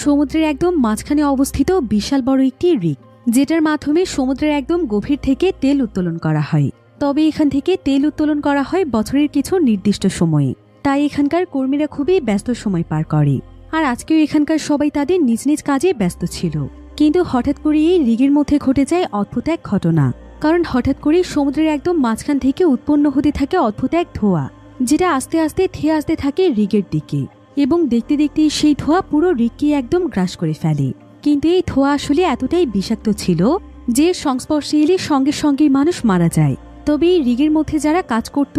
সমুদ্রের একদম মাঝখানে অবস্থিত বিশাল বড় একটি রিগ, যেটার মাধ্যমে সমুদ্রের একদম গভীর থেকে তেল উত্তোলন করা হয়। তবে এখান থেকে তেল উত্তোলন করা হয় বছরের কিছু নির্দিষ্ট সময়ে, তাই এখানকার কর্মীরা খুবই ব্যস্ত সময় পার করে। আর আজকেও এখানকার সবাই তাদের নিজ নিজ কাজে ব্যস্ত ছিল। কিন্তু হঠাৎ করে এই রিগের মধ্যে ঘটে যায় অদ্ভুত এক ঘটনা। কারণ হঠাৎ করে সমুদ্রের একদম মাঝখান থেকে উৎপন্ন হতে থাকে অদ্ভুত এক ধোঁয়া, যেটা আস্তে আস্তে ধেয়ে আসতে থাকে রিগের দিকে, এবং দেখতে দেখতে সেই ধোঁয়া পুরো রিগকে একদম গ্রাস করে ফেলে। কিন্তু এই ধোঁয়া আসলে এতটাই বিষাক্ত ছিল যে সংস্পর্শে এলে সঙ্গে সঙ্গেই মানুষ মারা যায়। তবে এই রিগের মধ্যে যারা কাজ করত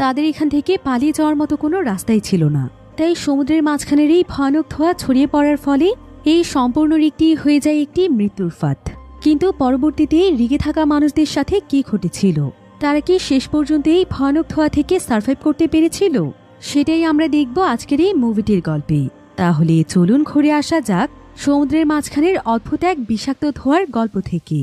তাদের এখান থেকে পালিয়ে যাওয়ার মতো কোনো রাস্তাই ছিল না। তাই সমুদ্রের মাঝখানের এই ভয়ানক ধোঁয়া ছড়িয়ে পড়ার ফলে এই সম্পূর্ণ রিগটি হয়ে যায় একটি মৃত্যুর ফাঁদ। কিন্তু পরবর্তীতে রিগে থাকা মানুষদের সাথে কি ঘটেছিল, তারা কি শেষ পর্যন্ত এই ভয়ানক ধোঁয়া থেকে সার্ভাইভ করতে পেরেছিল, সেটাই আমরা দেখব আজকের এই মুভিটির গল্পে। তাহলে চলুন ঘুরে আসা যাক সমুদ্রের মাঝখানের অদ্ভুত এক বিষাক্ত ধোঁয়ার গল্প থেকে।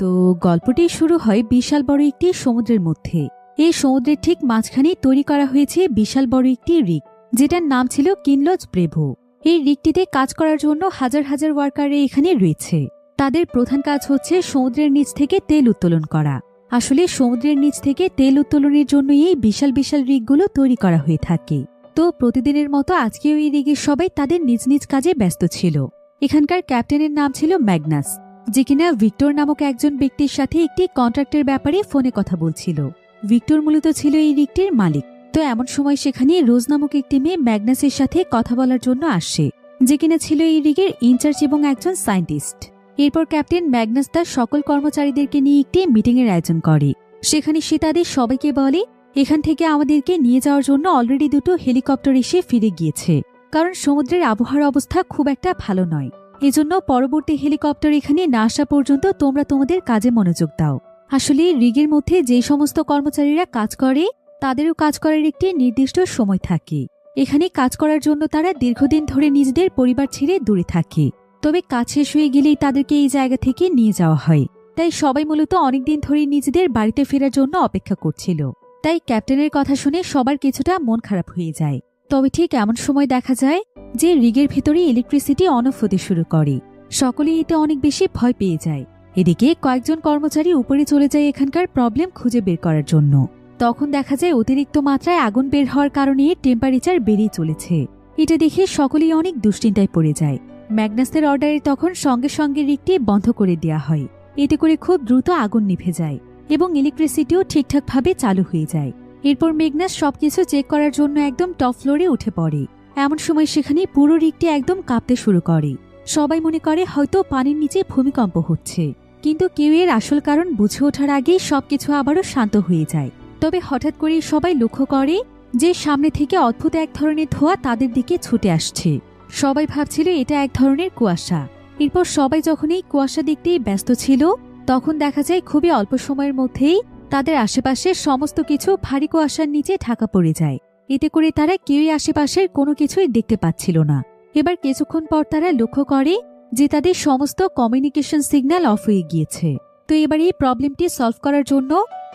তো গল্পটি শুরু হয় বিশাল বড় একটি সমুদ্রের মধ্যে। এই সমুদ্রের ঠিক মাঝখানে তৈরি করা হয়েছে বিশাল বড় একটি রিগ, যেটার নাম ছিল কিনলজ ব্রেভো। এই রিগটিতে কাজ করার জন্য হাজার হাজার ওয়ার্কাররা এখানে রয়েছে। তাদের প্রধান কাজ হচ্ছে সমুদ্রের নিচ থেকে তেল উত্তোলন করা। আসলে সমুদ্রের নিচ থেকে তেল উত্তোলনের জন্য এই বিশাল বিশাল রিগগুলো তৈরি করা হয়ে থাকে। তো প্রতিদিনের মতো আজকেও এই রিগের সবাই তাদের নিজ নিজ কাজে ব্যস্ত ছিল। এখানকার ক্যাপ্টেনের নাম ছিল ম্যাগনাস, যে কিনা ভিক্টর নামক একজন ব্যক্তির সাথে একটি কন্ট্রাক্টের ব্যাপারে ফোনে কথা বলছিল। ভিক্টর মূলত ছিল এই রিগটির মালিক। তো এমন সময় সেখানে রোজ নামক একটি মেয়ে ম্যাগনাসের সাথে কথা বলার জন্য আসে, যে কিনা ছিল এই রিগের ইনচার্জ এবং একজন সায়েন্টিস্ট। এরপর ক্যাপ্টেন ম্যাগনাস তার সকল কর্মচারীদেরকে নিয়ে একটি মিটিংয়ের আয়োজন করে। সেখানে সে তাদের সবাইকে বলে, এখান থেকে আমাদেরকে নিয়ে যাওয়ার জন্য অলরেডি দুটো হেলিকপ্টার এসে ফিরে গিয়েছে, কারণ সমুদ্রের আবহাওয়ার অবস্থা খুব একটা ভালো নয়। এজন্য পরবর্তী হেলিকপ্টার এখানে না আসা পর্যন্ত তোমরা তোমাদের কাজে মনোযোগ দাও। আসলে রিগের মধ্যে যে সমস্ত কর্মচারীরা কাজ করে তাদেরও কাজ করার একটি নির্দিষ্ট সময় থাকে। এখানে কাজ করার জন্য তারা দীর্ঘদিন ধরে নিজেদের পরিবার ছেড়ে দূরে থাকে। তবে কাজ শেষ হয়ে গেলেই তাদেরকে এই জায়গা থেকে নিয়ে যাওয়া হয়। তাই সবাই মূলত অনেকদিন ধরে নিজেদের বাড়িতে ফেরার জন্য অপেক্ষা করছিল। তাই ক্যাপ্টেনের কথা শুনে সবার কিছুটা মন খারাপ হয়ে যায়। তবে ঠিক এমন সময় দেখা যায় যে রিগের ভেতরে ইলেকট্রিসিটি অন অফ হতে শুরু করে। সকলেই এতে অনেক বেশি ভয় পেয়ে যায়। এদিকে কয়েকজন কর্মচারী উপরে চলে যায় এখানকার প্রবলেম খুঁজে বের করার জন্য। তখন দেখা যায় অতিরিক্ত মাত্রায় আগুন বের হওয়ার কারণে টেম্পারেচার বেড়েই চলেছে। এটা দেখে সকলেই অনেক দুশ্চিন্তায় পড়ে যায়। ম্যাগনাসের অর্ডারে তখন সঙ্গে সঙ্গে রিগটি বন্ধ করে দেওয়া হয়। এতে করে খুব দ্রুত আগুন নিভে যায় এবং ইলেকট্রিসিটিও ঠিকঠাকভাবে চালু হয়ে যায়। এরপর ম্যাগনাস সবকিছু চেক করার জন্য একদম টপ ফ্লোরে উঠে পড়ে। এমন সময় সেখানে পুরো রিগটি একদম কাঁপতে শুরু করে। সবাই মনে করে হয়তো পানির নিচে ভূমিকম্প হচ্ছে, কিন্তু কেউ এর আসল কারণ বুঝে ওঠার আগেই সবকিছু আবারও শান্ত হয়ে যায়। তবে হঠাৎ করেই সবাই লক্ষ্য করে যে সামনে থেকে অদ্ভুত এক ধরনের ধোঁয়া তাদের দিকে ছুটে আসছে। সবাই ভাবছিল এটা এক ধরনের কুয়াশা। এরপর সবাই যখন এই কুয়াশা দেখতেই ব্যস্ত ছিল, তখন দেখা যায় খুবই অল্প সময়ের মধ্যেই তাদের আশেপাশের সমস্ত কিছু ভারী কুয়াশার নিচে ঢাকা পড়ে যায়। এতে করে তারা কেউই আশেপাশের কোনো কিছুই দেখতে পাচ্ছিল না। এবার কিছুক্ষণ পর তারা লক্ষ্য করে যে তাদের সমস্ত কমিউনিকেশন সিগন্যাল অফ হয়ে গিয়েছে। তো এবার এই প্রবলেমটি সলভ করার জন্য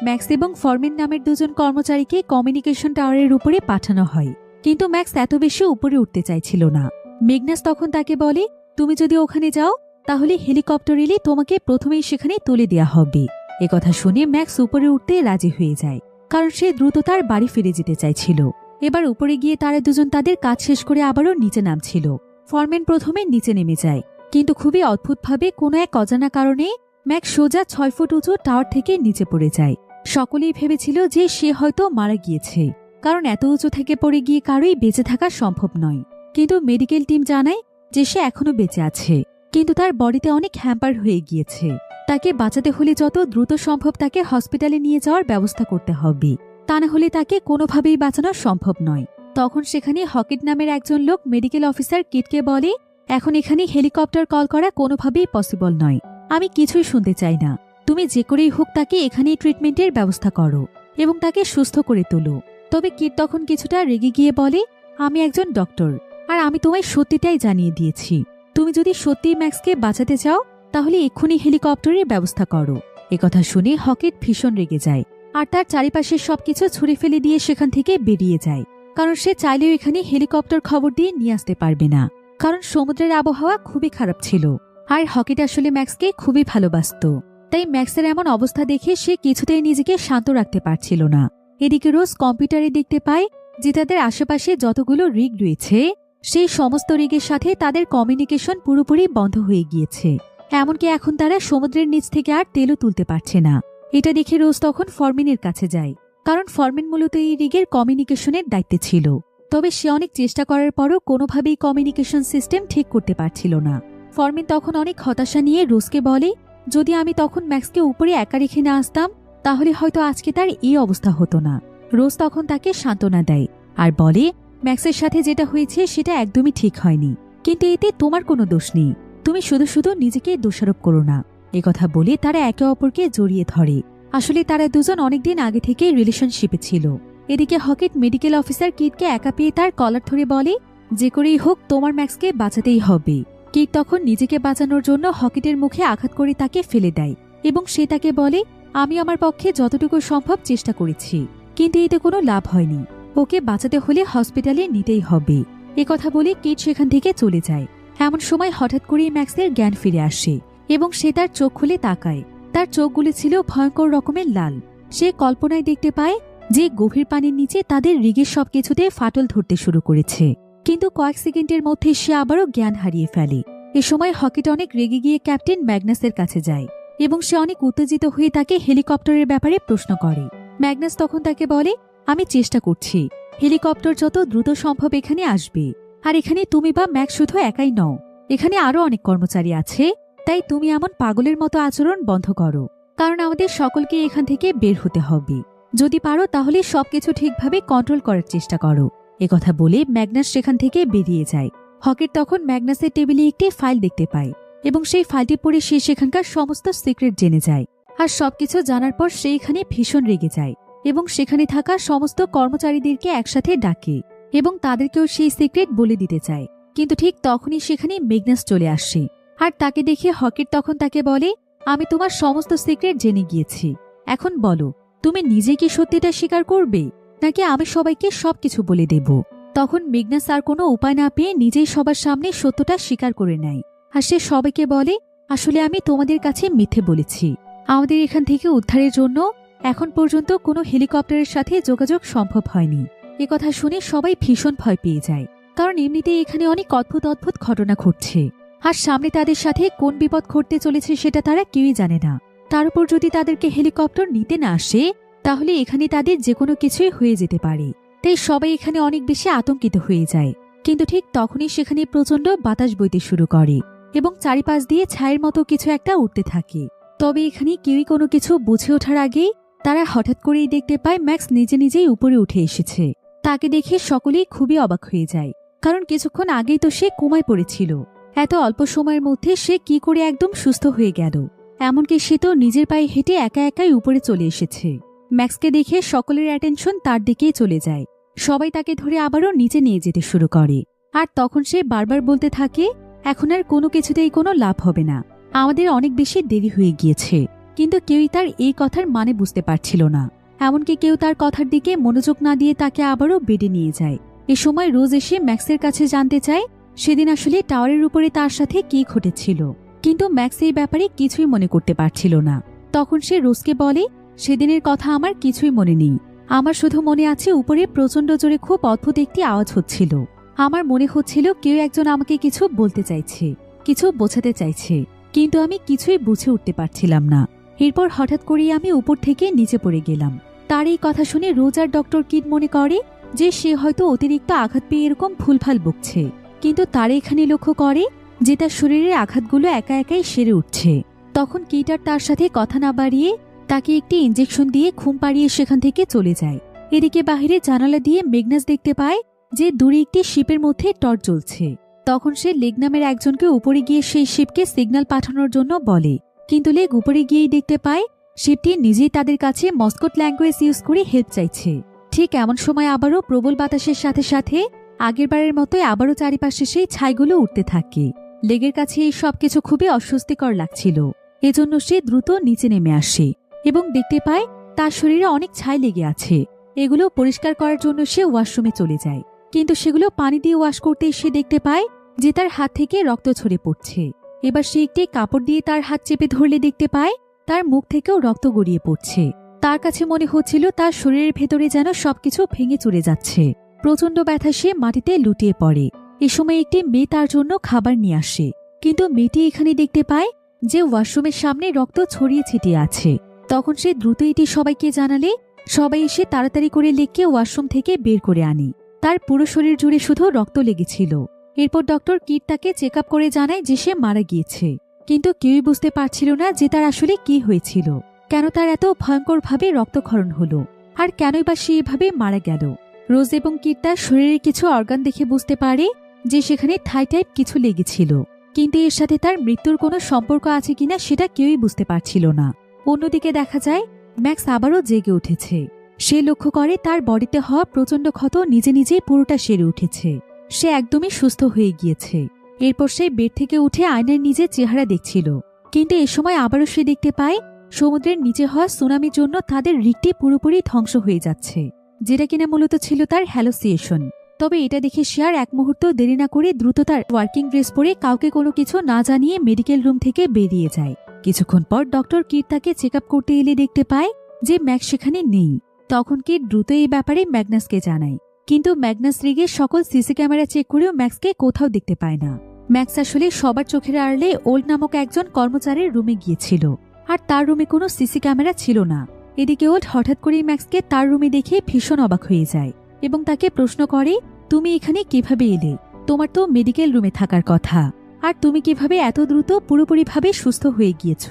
ম্যাক্স এবং ফরম্যান নামের দুজন কর্মচারীকে কমিউনিকেশন টাওয়ারের উপরে পাঠানো হয়। কিন্তু ম্যাক্স এত বেশি উপরে উঠতে চাইছিল না। ম্যাগনাস তখন তাকে বলে, তুমি যদি ওখানে যাও তাহলে হেলিকপ্টার এলে তোমাকে প্রথমেই সেখানে তুলে দেওয়া হবে। একথা শুনে ম্যাক্স উপরে উঠতে রাজি হয়ে যায়, কারণ সে দ্রুত তার বাড়ি ফিরে যেতে চাইছিল। এবার উপরে গিয়ে তারা দুজন তাদের কাজ শেষ করে আবারও নিচে নামছিল। ফরম্যান প্রথমে নিচে নেমে যায়, কিন্তু খুবই অদ্ভুতভাবে কোনো এক অজানা কারণে ম্যাক্স সোজা 6 ফুট উঁচু টাওয়ার থেকে নিচে পড়ে যায়। সকলেই ভেবেছিল যে সে হয়তো মারা গিয়েছে, কারণ এত উঁচু থেকে পড়ে গিয়ে কারোই বেঁচে থাকা সম্ভব নয়। কিন্তু মেডিকেল টিম জানায় যে সে এখনো বেঁচে আছে, কিন্তু তার বডিতে অনেক হ্যাম্পার হয়ে গিয়েছে। তাকে বাঁচাতে হলে যত দ্রুত সম্ভব তাকে হসপিটালে নিয়ে যাওয়ার ব্যবস্থা করতে হবে, তা না হলে তাকে কোনোভাবেই বাঁচানো সম্ভব নয়। তখন সেখানে হকেট নামের একজন লোক মেডিকেল অফিসার কিটকে বলে, এখন এখানে হেলিকপ্টার কল করা কোনোভাবেই পসিবল নয়। আমি কিছুই শুনতে চাই না। তুমি যে করেই হোক তাকে এখানেই ট্রিটমেন্টের ব্যবস্থা করো এবং তাকে সুস্থ করে তোলো। তবে কিট তখন কিছুটা রেগে গিয়ে বলে, আমি একজন ডক্টর, আর আমি তোমায় সত্যিটাই জানিয়ে দিয়েছি। তুমি যদি সত্যিই ম্যাক্সকে বাঁচাতে চাও তাহলে এক্ষুনি হেলিকপ্টারের ব্যবস্থা করো। একথা শুনে হকেট ভীষণ রেগে যায় আর তার চারিপাশের সবকিছু ছুঁড়ে ফেলে দিয়ে সেখান থেকে বেরিয়ে যায়। কারণ সে চাইলেও এখানে হেলিকপ্টার খবর দিয়ে নিয়ে আসতে পারবে না, কারণ সমুদ্রের আবহাওয়া খুবই খারাপ ছিল। আর হকিট আসলে ম্যাক্সকে খুবই ভালোবাসত। তাই ম্যাক্সের এমন অবস্থা দেখে সে কিছুতেই নিজেকে শান্ত রাখতে পারছিল না। এদিকে রোজ কম্পিউটারে দেখতে পায় যে তাদের আশেপাশে যতগুলো রিগ রয়েছে সেই সমস্ত রিগের সাথে তাদের কমিউনিকেশন পুরোপুরি বন্ধ হয়ে গিয়েছে। এমনকি এখন তারা সমুদ্রের নিচ থেকে আর তেলও তুলতে পারছে না। এটা দেখে রোজ তখন ফরমিনের কাছে যায়, কারণ ফরমিন মূলত এই রিগের কমিউনিকেশনের দায়িত্বে ছিল। তবে সে অনেক চেষ্টা করার পরও কোনোভাবেই কমিউনিকেশন সিস্টেম ঠিক করতে পারছিল না। ফরমিন তখন অনেক হতাশা নিয়ে রোজকে বলে, যদি আমি তখন ম্যাক্সকে উপরে একা রেখে না আসতাম তাহলে হয়তো আজকে তার এই অবস্থা হতো না। রোজ তখন তাকে সান্ত্বনা দেয় আর বলে, ম্যাক্সের সাথে যেটা হয়েছে সেটা একদমই ঠিক হয়নি, কিন্তু এতে তোমার কোনো দোষ নেই, তুমি শুধু শুধু নিজেকে দোষারোপ করো না। একথা বলে তারা একে অপরকে জড়িয়ে ধরে। আসলে তারা দুজন অনেকদিন আগে থেকে রিলেশনশিপে ছিল। এদিকে হকিট মেডিকেল অফিসার কিটকে একা পেয়ে তার কলার ধরে বলে, যে করেই হোক তোমার ম্যাক্সকে বাঁচাতেই হবে। কিট তখন নিজেকে বাঁচানোর জন্য হকিটের মুখে আঘাত করে তাকে ফেলে দেয় এবং সে তাকে বলে, আমি আমার পক্ষে যতটুকু সম্ভব চেষ্টা করেছি, কিন্তু এতে কোনো লাভ হয়নি, ওকে বাঁচাতে হলে হসপিটালে নিতেই হবে। একথা বলে কিট সেখান থেকে চলে যায়। এমন সময় হঠাৎ করেই ম্যাক্সের জ্ঞান ফিরে আসে এবং সে তার চোখ খুলে তাকায়। তার চোখগুলি ছিল ভয়ঙ্কর রকমের লাল। সে কল্পনায় দেখতে পায় যে গভীর পানির নিচে তাদের রিগের সবকিছুতে ফাটল ধরতে শুরু করেছে, কিন্তু কয়েক সেকেন্ডের মধ্যে সে আবারও জ্ঞান হারিয়ে ফেলে। এ সময় হকিট অনেক রেগে গিয়ে ক্যাপ্টেন ম্যাগনাসের কাছে যায় এবং সে অনেক উত্তেজিত হয়ে তাকে হেলিকপ্টারের ব্যাপারে প্রশ্ন করে। ম্যাগনাস তখন তাকে বলে, আমি চেষ্টা করছি, হেলিকপ্টার যত দ্রুত সম্ভব এখানে আসবে। আর এখানে তুমি বা ম্যাক্স শুধু একাই নও, এখানে আরো অনেক কর্মচারী আছে। তাই তুমি এমন পাগলের মতো আচরণ বন্ধ করো, কারণ আমাদের সকলকে এখান থেকে বের হতে হবে। যদি পারো তাহলে সবকিছু ঠিকভাবে কন্ট্রোল করার চেষ্টা করো। একথা বলে ম্যাগনাস সেখান থেকে বেরিয়ে যায়। হকিট তখন ম্যাগনাসের টেবিলে একটি ফাইল দেখতে পায় এবং সেই ফাইলটি পড়ে সে সেখানকার সমস্ত সিক্রেট জেনে যায়। আর সবকিছু জানার পর সে এখানে ভীষণ রেগে যায় এবং সেখানে থাকা সমস্ত কর্মচারীদেরকে একসাথে ডাকে এবং তাদেরকেও সেই সিক্রেট বলে দিতে চায়। কিন্তু ঠিক তখনই সেখানে ম্যাগনাস চলে আসে আর তাকে দেখে হকিট তখন তাকে বলে, আমি তোমার সমস্ত সিক্রেট জেনে গিয়েছি, এখন বলো তুমি নিজে কি সত্যিটা স্বীকার করবে নাকি আমি সবাইকে সবকিছু বলে দেব। তখন ম্যাগনাস আর কোনো উপায় না পেয়ে নিজেই সবার সামনে সত্যটা স্বীকার করে নেয়। আর সে সবাইকে বলে, আসলে আমি তোমাদের কাছে মিথ্যে বলেছি, আমাদের এখান থেকে উদ্ধারের জন্য এখন পর্যন্ত কোনো হেলিকপ্টারের সাথে যোগাযোগ সম্ভব হয়নি। একথা শুনে সবাই ভীষণ ভয় পেয়ে যায়, কারণ এমনিতেই এখানে অনেক অদ্ভুত অদ্ভুত ঘটনা ঘটছে আর সামনে তাদের সাথে কোন বিপদ ঘটতে চলেছে সেটা তারা কেউই জানে না। তার উপর যদি তাদেরকে হেলিকপ্টার নিতে না আসে তাহলে এখানে তাদের যে কোনো কিছুই হয়ে যেতে পারে। তাই সবাই এখানে অনেক বেশি আতঙ্কিত হয়ে যায়। কিন্তু ঠিক তখনই সেখানে প্রচন্ড বাতাস বইতে শুরু করে এবং চারিপাশ দিয়ে ছায়ের মতো কিছু একটা উঠতে থাকে। তবে এখানে কেউই কোনো কিছু বুঝে ওঠার আগেই তারা হঠাৎ করেই দেখতে পায় ম্যাক্স নিজে নিজেই উপরে উঠে এসেছে। তাকে দেখে সকলেই খুবই অবাক হয়ে যায়, কারণ কিছুক্ষণ আগেই তো সে কোমায় পড়েছিল। এত অল্প সময়ের মধ্যে সে কি করে একদম সুস্থ হয়ে গেল। এমনকি সে তো নিজের পায়ে হেঁটে একা একাই উপরে চলে এসেছে। ম্যাক্সকে দেখে সকলের অ্যাটেনশন তার দিকেই চলে যায়। সবাই তাকে ধরে আবারও নিচে নিয়ে যেতে শুরু করে আর তখন সে বারবার বলতে থাকে, এখন আর কোনো কিছুতেই কোনো লাভ হবে না, আমাদের অনেক বেশি দেরি হয়ে গিয়েছে। কিন্তু কেউই তার এই কথার মানে বুঝতে পারছিল না। এমনকি কেউ তার কথার দিকে মনোযোগ না দিয়ে তাকে আবারও বেডে নিয়ে যায়। এ সময় রোজ এসে ম্যাক্সের কাছে জানতে চায় সেদিন আসলে টাওয়ারের উপরে তার সাথে কি ঘটেছিল, কিন্তু ম্যাক্স এই ব্যাপারে কিছুই মনে করতে পারছিল না। তখন সে রোজকে বলে, সেদিনের কথা আমার কিছুই মনে নেই, আমার শুধু মনে আছে উপরে প্রচন্ড জোরে খুব অদ্ভুত একটি আওয়াজ হচ্ছিল। আমার মনে হচ্ছিল কেউ একজন আমাকে কিছু বলতে চাইছে, কিছু বোঝাতে চাইছে, কিন্তু আমি কিছুই বুঝে উঠতে পারছিলাম না। এরপর হঠাৎ করেই আমি উপর থেকে নিচে পড়ে গেলাম। তার এই কথা শুনে রোজ আর ডক্টর কিড মনে করে যে সে হয়তো অতিরিক্ত আঘাত পেয়ে এরকম ভুলভাল বকছে, কিন্তু তার এখানে লক্ষ্য করে যে তার শরীরের আঘাতগুলো একা একাই সেরে উঠছে। তখন কিড আর তার সাথে কথা না বাড়িয়ে তাকে একটি ইঞ্জেকশন দিয়ে ঘুম পাড়িয়ে সেখান থেকে চলে যায়। এদিকে বাহিরে জানালা দিয়ে ম্যাগনাস দেখতে পায় যে দূরে একটি শিপের মধ্যে টর্চ জ্বলছে। তখন সে লেগ নামের একজনকে উপরে গিয়ে সেই শিপকে সিগন্যাল পাঠানোর জন্য বলে, কিন্তু লেগ উপরে গিয়েই দেখতে পায় শিপটি নিজেই তাদের কাছে মস্কট ল্যাঙ্গুয়েজ ইউজ করে হেল্প চাইছে। ঠিক এমন সময় আবারও প্রবল বাতাসের সাথে সাথে আগেরবারের মতোই আবারও চারিপাশে সেই ছাইগুলো উঠতে থাকে। লেগের কাছে এই সবকিছু খুবই অস্বস্তিকর লাগছিল। এজন্য সে দ্রুত নিচে নেমে আসে এবং দেখতে পায় তার শরীরে অনেক ছাই লেগে আছে। এগুলো পরিষ্কার করার জন্য সে ওয়াশরুমে চলে যায়, কিন্তু সেগুলো পানি দিয়ে ওয়াশ করতে সে দেখতে পায় যে তার হাত থেকে রক্ত ঝরে পড়ছে। এবার সে একটি কাপড় দিয়ে তার হাত চেপে ধরলে দেখতে পায় তার মুখ থেকেও রক্ত গড়িয়ে পড়ছে। তার কাছে মনে হচ্ছিল তার শরীরের ভেতরে যেন সবকিছু ভেঙে চুরে যাচ্ছে। প্রচন্ড ব্যথা সে মাটিতে লুটিয়ে পড়ে। এ সময় একটি মেয়ে তার জন্য খাবার নিয়ে আসে, কিন্তু মেয়েটি এখানে দেখতে পায় যে ওয়াশরুমের সামনে রক্ত ছড়িয়ে ছিটিয়ে আছে। তখন সে দ্রুত এটি সবাইকে জানালে সবাই এসে তাড়াতাড়ি করে লেককে ওয়াশরুম থেকে বের করে আনে। তার পুরো শরীর জুড়ে শুধু রক্ত লেগেছিল। এরপর ডক্টর কিট তাকে চেক আপ করে জানায় যে সে মারা গিয়েছে, কিন্তু কেউই বুঝতে পারছিল না যে তার আসলে কি হয়েছিল, কেন তার এত ভয়ঙ্করভাবে রক্তক্ষরণ হলো, আর কেনই বা সে এভাবে মারা গেল। রোজ এবং কিট তার শরীরের কিছু অর্গান দেখে বুঝতে পারে যে সেখানে থাই টাইপ কিছু লেগেছিল, কিন্তু এর সাথে তার মৃত্যুর কোনো সম্পর্ক আছে কিনা সেটা কেউই বুঝতে পারছিল না। অন্যদিকে দেখা যায় ম্যাক্স আবারও জেগে উঠেছে। সে লক্ষ্য করে তার বডিতে হওয়া প্রচণ্ড ক্ষত নিজে নিজেই পুরোটা সেরে উঠেছে। সে একদমই সুস্থ হয়ে গিয়েছে। এরপর সে বেড থেকে উঠে আয়নার নিজের চেহারা দেখছিল, কিন্তু এ সময় আবারও সে দেখতে পায় সমুদ্রের নিচে হওয়া সুনামির জন্য তাদের রিকটি পুরোপুরি ধ্বংস হয়ে যাচ্ছে, যেটা কিনা মূলত ছিল তার হ্যালোসিয়েশন। তবে এটা দেখে সে আর এক মুহূর্ত দেরি না করে দ্রুত তার ওয়ার্কিং ড্রেস পরে কাউকে কোনো কিছু না জানিয়ে মেডিকেল রুম থেকে বেরিয়ে যায়। কিছুক্ষণ পর ডক্টর কিট তাকে চেক আপ করতে এলে দেখতে পায় যে ম্যাক্স সেখানে নেই। তখন কিট দ্রুত এই ব্যাপারে ম্যাগনাসকে জানায়, কিন্তু ম্যাগনাস রিগের সকল সিসি ক্যামেরা চেক করেও ম্যাক্সকে কোথাও দেখতে পায় না। ম্যাক্স আসলে সবার চোখের আড়ালে ওল্ড নামক একজন কর্মচারীর রুমে গিয়েছিল, আর তার রুমে কোনো সিসি ক্যামেরা ছিল না। এদিকে ওল্ড হঠাৎ করেই ম্যাক্সকে তার রুমে দেখে ভীষণ অবাক হয়ে যায় এবং তাকে প্রশ্ন করে, তুমি এখানে কিভাবে এলে? তোমার তো মেডিকেল রুমে থাকার কথা, আর তুমি কিভাবে এত দ্রুত পুরোপুরিভাবে সুস্থ হয়ে গিয়েছ?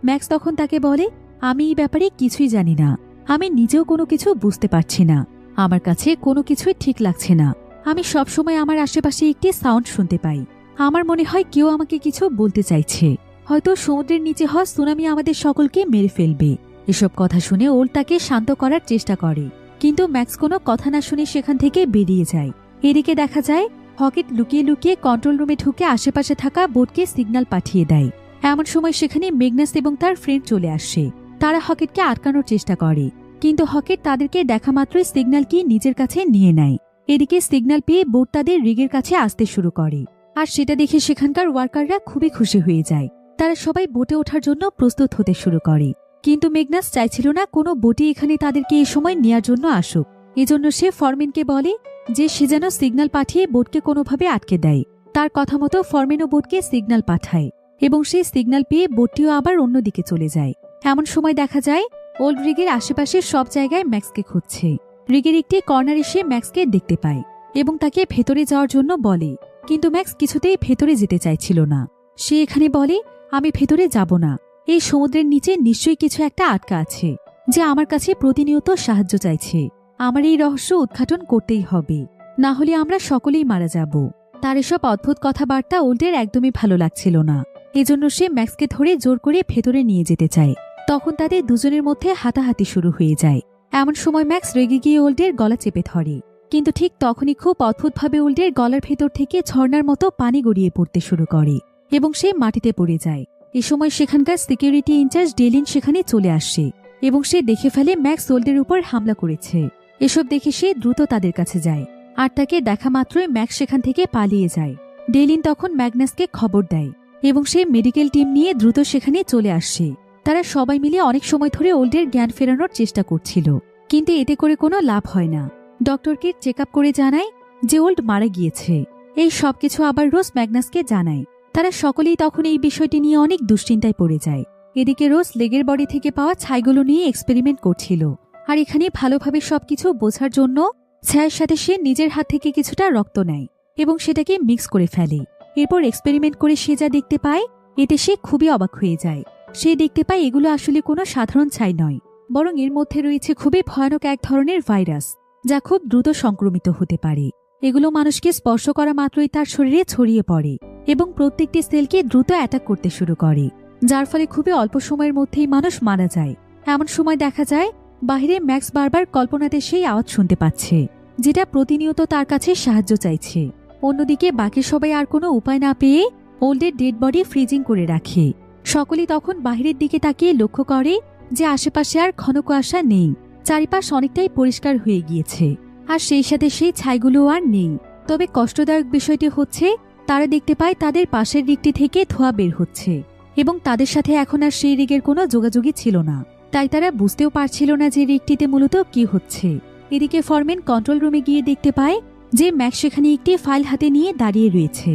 ম্যাক্স তখন তাকে বলে, আমি এই ব্যাপারে কিছুই জানি না। আমি নিজেও কোনো কিছু বুঝতে পারছি না। আমার কাছে কোনো কিছুই ঠিক লাগছে না। আমি সবসময় আমার আশেপাশে একটি সাউন্ড শুনতে পাই। আমার মনে হয় কেউ আমাকে কিছু বলতে চাইছে। হয়তো সমুদ্রের নিচে হওয়া সুনামি আমাদের সকলকে মেরে ফেলবে। এসব কথা শুনে ওল্ড তাকে শান্ত করার চেষ্টা করে, কিন্তু ম্যাক্স কোনো কথা না শুনে সেখান থেকে বেরিয়ে যায়। এদিকে দেখা যায় হকেট লুকিয়ে লুকিয়ে কন্ট্রোল রুমে ঢুকে আশেপাশে থাকা বোটকে সিগন্যাল পাঠিয়ে দেয়। এমন সময় সেখানে মেগনাস এবং তার ফ্রেন্ড চলে আসে। তারা হকেটকে আটকানোর চেষ্টা করে, কিন্তু হকেট তাদেরকে দেখা মাত্রই সিগন্যাল কি নিজের কাছে নিয়ে নেয়। এদিকে সিগন্যাল পেয়ে বোট তাদের রিগের কাছে আসতে শুরু করে, আর সেটা দেখে সেখানকার ওয়ার্কাররা খুবই খুশি হয়ে যায়। তারা সবাই বোটে ওঠার জন্য প্রস্তুত হতে শুরু করে, কিন্তু মেগনাস চাইছিল না কোনো বোটই এখানে তাদেরকে এই সময় নেয়ার জন্য আসুক। এজন্য সে ফরম্যানকে বলে যে সে যেন সিগন্যাল পাঠিয়ে বোটকে কোনোভাবে আটকে দেয়। তার কথা মতো ফরম্যানও বোটকে সিগন্যাল পাঠায়, এবং সেই সিগন্যাল পেয়ে বোটটিও আবার অন্যদিকে চলে যায়। এমন সময় দেখা যায় ওল্ড রিগের আশেপাশের সব জায়গায় ম্যাক্সকে খুঁজছে। রিগের একটি কর্নার এসে ম্যাক্সকে দেখতে পায় এবং তাকে ভেতরে যাওয়ার জন্য বলে, কিন্তু ম্যাক্স কিছুতেই ভেতরে যেতে চাইছিল না। সে এখানে বলে, আমি ভেতরে যাব না। এই সমুদ্রের নিচে নিশ্চয়ই কিছু একটা আটকা আছে, যে আমার কাছে প্রতিনিয়ত সাহায্য চাইছে। আমার এই রহস্য উদ্ঘাটন করতেই হবে, না হলে আমরা সকলেই মারা যাব। তার এসব অদ্ভুত কথাবার্তা ওল্ডের একদমই ভালো লাগছিল না। এজন্য সে ম্যাক্সকে ধরে জোর করে ভেতরে নিয়ে যেতে চায়। তখন তাদের দুজনের মধ্যে হাতাহাতি শুরু হয়ে যায়। এমন সময় ম্যাক্স রেগে গিয়ে ওল্ডের গলা চেপে ধরে, কিন্তু ঠিক তখনই খুব অদ্ভুতভাবে ওল্ডের গলার ভেতর থেকে ঝর্ণার মতো পানি গড়িয়ে পড়তে শুরু করে এবং সে মাটিতে পড়ে যায়। এ সময় সেখানকার সিকিউরিটি ইনচার্জ ডেলিন সেখানে চলে আসে এবং সে দেখে ফেলে ম্যাক্স ওল্ডের উপর হামলা করেছে। এসব দেখে সে দ্রুত তাদের কাছে যায়, আর তাকে দেখা মাত্রই ম্যাক্স সেখান থেকে পালিয়ে যায়। ডেলিন তখন ম্যাগনাসকে খবর দেয় এবং সে মেডিকেল টিম নিয়ে দ্রুত সেখানে চলে আসে। তারা সবাই মিলে অনেক সময় ধরে ওল্ডের জ্ঞান ফেরানোর চেষ্টা করছিল, কিন্তু এতে করে কোনো লাভ হয় না। ডক্টরকে চেক আপ করে জানায় যে ওল্ড মারা গিয়েছে। এই সবকিছু আবার রোজ ম্যাগনাসকে জানায়। তারা সকলেই তখন এই বিষয়টি নিয়ে অনেক দুশ্চিন্তায় পড়ে যায়। এদিকে রোজ লেগের বডি থেকে পাওয়া ছাইগুলো নিয়ে এক্সপেরিমেন্ট করছিল, আর এখানে ভালোভাবে সবকিছু বোঝার জন্য ছায়ের সাথে সে নিজের হাত থেকে কিছুটা রক্ত নেয় এবং সেটাকে মিক্স করে ফেলে। এরপর এক্সপেরিমেন্ট করে সে যা দেখতে পায় এতে সে খুবই অবাক হয়ে যায়। সে দেখতে পায় এগুলো আসলে কোনো সাধারণ ছাই নয়, বরং এর মধ্যে রয়েছে খুবই ভয়ানক এক ধরনের ভাইরাস, যা খুব দ্রুত সংক্রমিত হতে পারে। এগুলো মানুষকে স্পর্শ করা মাত্রই তার শরীরে ছড়িয়ে পড়ে এবং প্রত্যেকটি সেলকে দ্রুত অ্যাটাক করতে শুরু করে, যার ফলে খুবই অল্প সময়ের মধ্যেই মানুষ মারা যায়। এমন সময় দেখা যায় বাহিরে ম্যাক্স বারবার কল্পনাতে সেই আওয়াজ শুনতে পাচ্ছে, যেটা প্রতিনিয়ত তার কাছে সাহায্য চাইছে। অন্যদিকে বাকি সবাই আর কোনো উপায় না পেয়ে ওল্ডের ডেড বডি ফ্রিজিং করে রাখে। সকলেই তখন বাহিরের দিকে তাকিয়ে লক্ষ্য করে যে আশেপাশে আর ঘন কুয়াশা নেই, চারিপাশ অনেকটাই পরিষ্কার হয়ে গিয়েছে, আর সেই সাথে সেই ছাইগুলো আর নেই। তবে কষ্টদায়ক বিষয়টি হচ্ছে তারা দেখতে পায় তাদের পাশের রিগটি থেকে ধোঁয়া বের হচ্ছে, এবং তাদের সাথে এখন আর সেই রিগের কোনো যোগাযোগই ছিল না। তাই তারা বুঝতেও পারছিল না যে রিগটিতে মূলত কি হচ্ছে। এদিকে ফরম্যান কন্ট্রোল রুমে গিয়ে দেখতে পায় যে ম্যাক্স সেখানে একটি ফাইল হাতে নিয়ে দাঁড়িয়ে রয়েছে।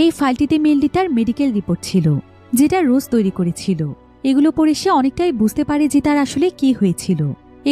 এই ফাইলটিতে মেইনলি তার মেডিকেল রিপোর্ট ছিল, যেটা রোজ তৈরি করেছিল। এগুলো পড়ে সে অনেকটাই বুঝতে পারে যে তার আসলে কি হয়েছিল।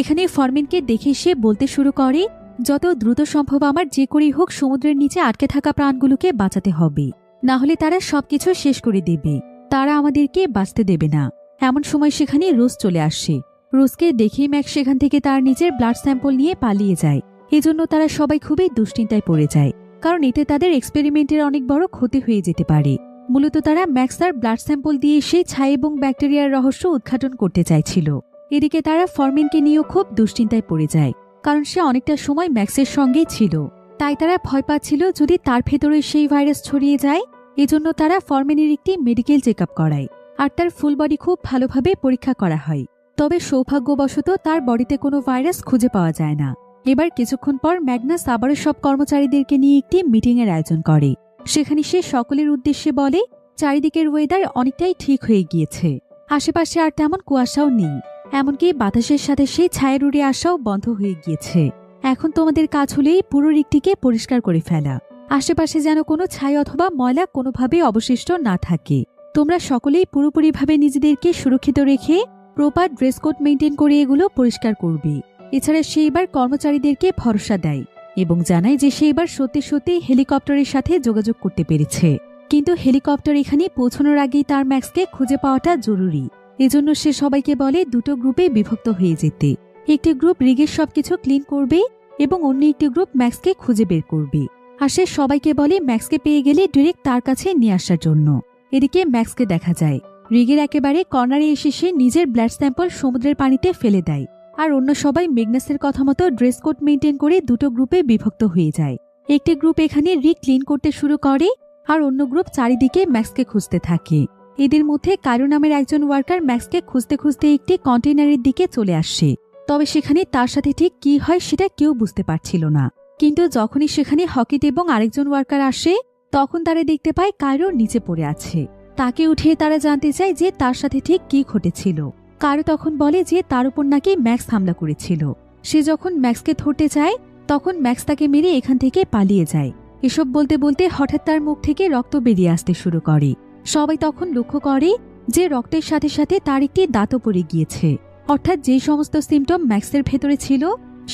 এখানে ফরম্যানকে দেখে সে বলতে শুরু করে, যত দ্রুত সম্ভব আমার যে করেই হোক সমুদ্রের নিচে আটকে থাকা প্রাণগুলোকে বাঁচাতে হবে, না হলে তারা সবকিছু শেষ করে দেবে, তারা আমাদেরকে বাঁচতে দেবে না। এমন সময় সেখানে রোজ চলে আসে। রোজকে দেখেই ম্যাক্স সেখান থেকে তার নিজের ব্লাড স্যাম্পল নিয়ে পালিয়ে যায়। এজন্য তারা সবাই খুবই দুশ্চিন্তায় পড়ে যায়, কারণ এতে তাদের এক্সপেরিমেন্টের অনেক বড় ক্ষতি হয়ে যেতে পারে। মূলত তারা ম্যাক্স তার ব্লাড স্যাম্পল দিয়ে সেই ছাই এবং ব্যাকটেরিয়ার রহস্য উদ্ঘাটন করতে চাইছিল। এদিকে তারা ফরম্যানকে নিয়েও খুব দুশ্চিন্তায় পড়ে যায়, কারণ সে অনেকটা সময় ম্যাক্সের সঙ্গেই ছিল। তাই তারা ভয় পাচ্ছিল যদি তার ভেতরে সেই ভাইরাস ছড়িয়ে যায়। এজন্য তারা ফরম্যানের একটি মেডিকেল চেক আপ করায়, আর তার ফুল বডি খুব ভালোভাবে পরীক্ষা করা হয়। তবে সৌভাগ্যবশত তার বডিতে কোনো ভাইরাস খুঁজে পাওয়া যায় না। এবার কিছুক্ষণ পর ম্যাগনাস আবারও সব কর্মচারীদেরকে নিয়ে একটি মিটিংয়ের আয়োজন করে। সেখানে সে সকলের উদ্দেশ্যে বলে, চারিদিকের ওয়েদার অনেকটাই ঠিক হয়ে গিয়েছে, আশেপাশে আর তেমন কুয়াশাও নেই, এমনকি বাতাসের সাথে সেই ছায়ের উড়ে আসাও বন্ধ হয়ে গিয়েছে। এখন তোমাদের কাজ হলেই পুরো রিগটিকে পরিষ্কার করে ফেলা, আশেপাশে যেন কোনো ছাই অথবা ময়লা কোনোভাবে অবশিষ্ট না থাকে। তোমরা সকলেই পুরোপুরিভাবে নিজেদেরকে সুরক্ষিত রেখে প্রপার ড্রেস কোড মেনটেন করে এগুলো পরিষ্কার করবে। এছাড়া সে এবার কর্মচারীদেরকে ভরসা দেয় এবং জানায় যে সে এবার সত্যি সত্যি হেলিকপ্টারের সাথে যোগাযোগ করতে পেরেছে। কিন্তু হেলিকপ্টার এখানে পৌঁছানোর আগেই তার ম্যাক্সকে খুঁজে পাওয়াটা জরুরি। এজন্য সে সবাইকে বলে দুটো গ্রুপে বিভক্ত হয়ে যেতে। একটি গ্রুপ রিগের সবকিছু ক্লিন করবে এবং অন্য একটি গ্রুপ ম্যাক্সকে খুঁজে বের করবে। আর সে সবাইকে বলে ম্যাক্সকে পেয়ে গেলে ডিরেক্ট তার কাছে নিয়ে আসার জন্য। এদিকে ম্যাক্সকে দেখা যায় রিগের একেবারে কর্নারে এসে সে নিজের ব্লাড স্যাম্পল সমুদ্রের পানিতে ফেলে দেয়, আর অন্য সবাই ম্যাগনাসের কথা মতো ড্রেস কোড মেনটেন করে দুটো গ্রুপে বিভক্ত হয়ে যায়। একটি গ্রুপ এখানে রিগ ক্লিন করতে শুরু করে, আর অন্য গ্রুপ চারিদিকে ম্যাক্সকে খুঁজতে থাকে। এদের মধ্যে কায়রো নামের একজন ওয়ার্কার ম্যাক্সকে খুঁজতে খুঁজতে একটি কন্টেইনারের দিকে চলে আসে। তবে সেখানে তার সাথে ঠিক কি হয় সেটা কেউ বুঝতে পারছিল না। কিন্তু যখনই সেখানে হকিট এবং আরেকজন ওয়ার্কার আসে, তখন তারা দেখতে পায় কায়রো নিচে পড়ে আছে। তাকে উঠিয়ে তারা জানতে চায় যে তার সাথে ঠিক কি ঘটেছিল। কায়রো তখন বলে যে তার উপর নাকি ম্যাক্স হামলা করেছিল। সে যখন ম্যাক্সকে ধরতে চায়, তখন ম্যাক্স তাকে মেরে এখান থেকে পালিয়ে যায়। এসব বলতে বলতে হঠাৎ তার মুখ থেকে রক্ত বেরিয়ে আসতে শুরু করে। সবাই তখন লক্ষ্য করে যে রক্তের সাথে সাথে তার একটি দাঁতও পড়ে গিয়েছে। অর্থাৎ যে সমস্ত সিমটম ম্যাক্সের ভেতরে ছিল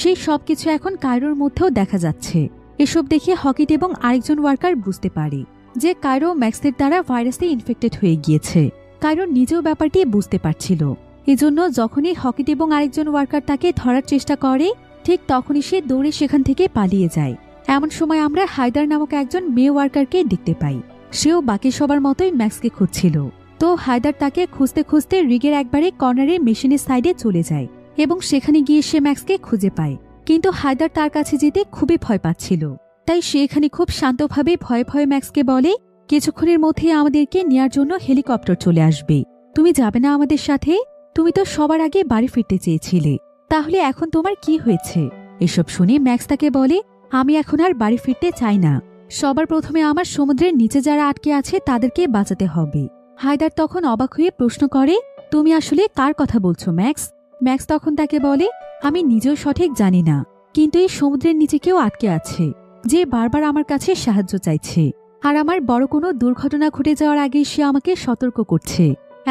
সেই সবকিছু এখন কায়রোর মধ্যেও দেখা যাচ্ছে। এসব দেখে হকিট এবং আরেকজন ওয়ার্কার বুঝতে পারে যে কায়রো ম্যাক্সের দ্বারা ভাইরাসে ইনফেক্টেড হয়ে গিয়েছে। কায়রো নিজেও ব্যাপারটি বুঝতে পারছিল। এজন্য যখনই হকিট এবং আরেকজন ওয়ার্কার তাকে ধরার চেষ্টা করে, ঠিক তখনই সে দৌড়ে সেখান থেকে পালিয়ে যায়। এমন সময় আমরা হায়দার নামক একজন মেয়ে ওয়ার্কারকে দেখতে পাই। সেও বাকি সবার মতোই ম্যাক্সকে খুঁজছিল। তো হায়দার তাকে খুঁজতে খুঁজতে রিগের একবারে কর্নারে মেশিনের সাইডে চলে যায় এবং সেখানে গিয়ে সে ম্যাক্সকে খুঁজে পায়। কিন্তু হায়দার তার কাছে যেতে খুবই ভয় পাচ্ছিল। তাই সে এখানে খুব শান্তভাবে ভয়ে ভয়ে ম্যাক্সকে বলে, কিছুক্ষণের মধ্যে আমাদেরকে নেয়ার জন্য হেলিকপ্টার চলে আসবে। তুমি যাবে না আমাদের সাথে? তুমি তো সবার আগে বাড়ি ফিরতে চেয়েছিলে, তাহলে এখন তোমার কি হয়েছে? এসব শুনে ম্যাক্স তাকে বলে, আমি এখন আর বাড়ি ফিরতে চাই না। সবার প্রথমে আমার সমুদ্রের নিচে যারা আটকে আছে তাদেরকে বাঁচাতে হবে। হায়দার তখন অবাক হয়ে প্রশ্ন করে, তুমি আসলে কার কথা বলছো ম্যাক্স? ম্যাক্স তখন তাকে বলে, আমি নিজেও সঠিক জানি না, কিন্তু এই সমুদ্রের নিচে কেউ আটকে আছে যে বারবার আমার কাছে সাহায্য চাইছে, আর আমার বড় কোনো দুর্ঘটনা ঘটে যাওয়ার আগে সে আমাকে সতর্ক করছে।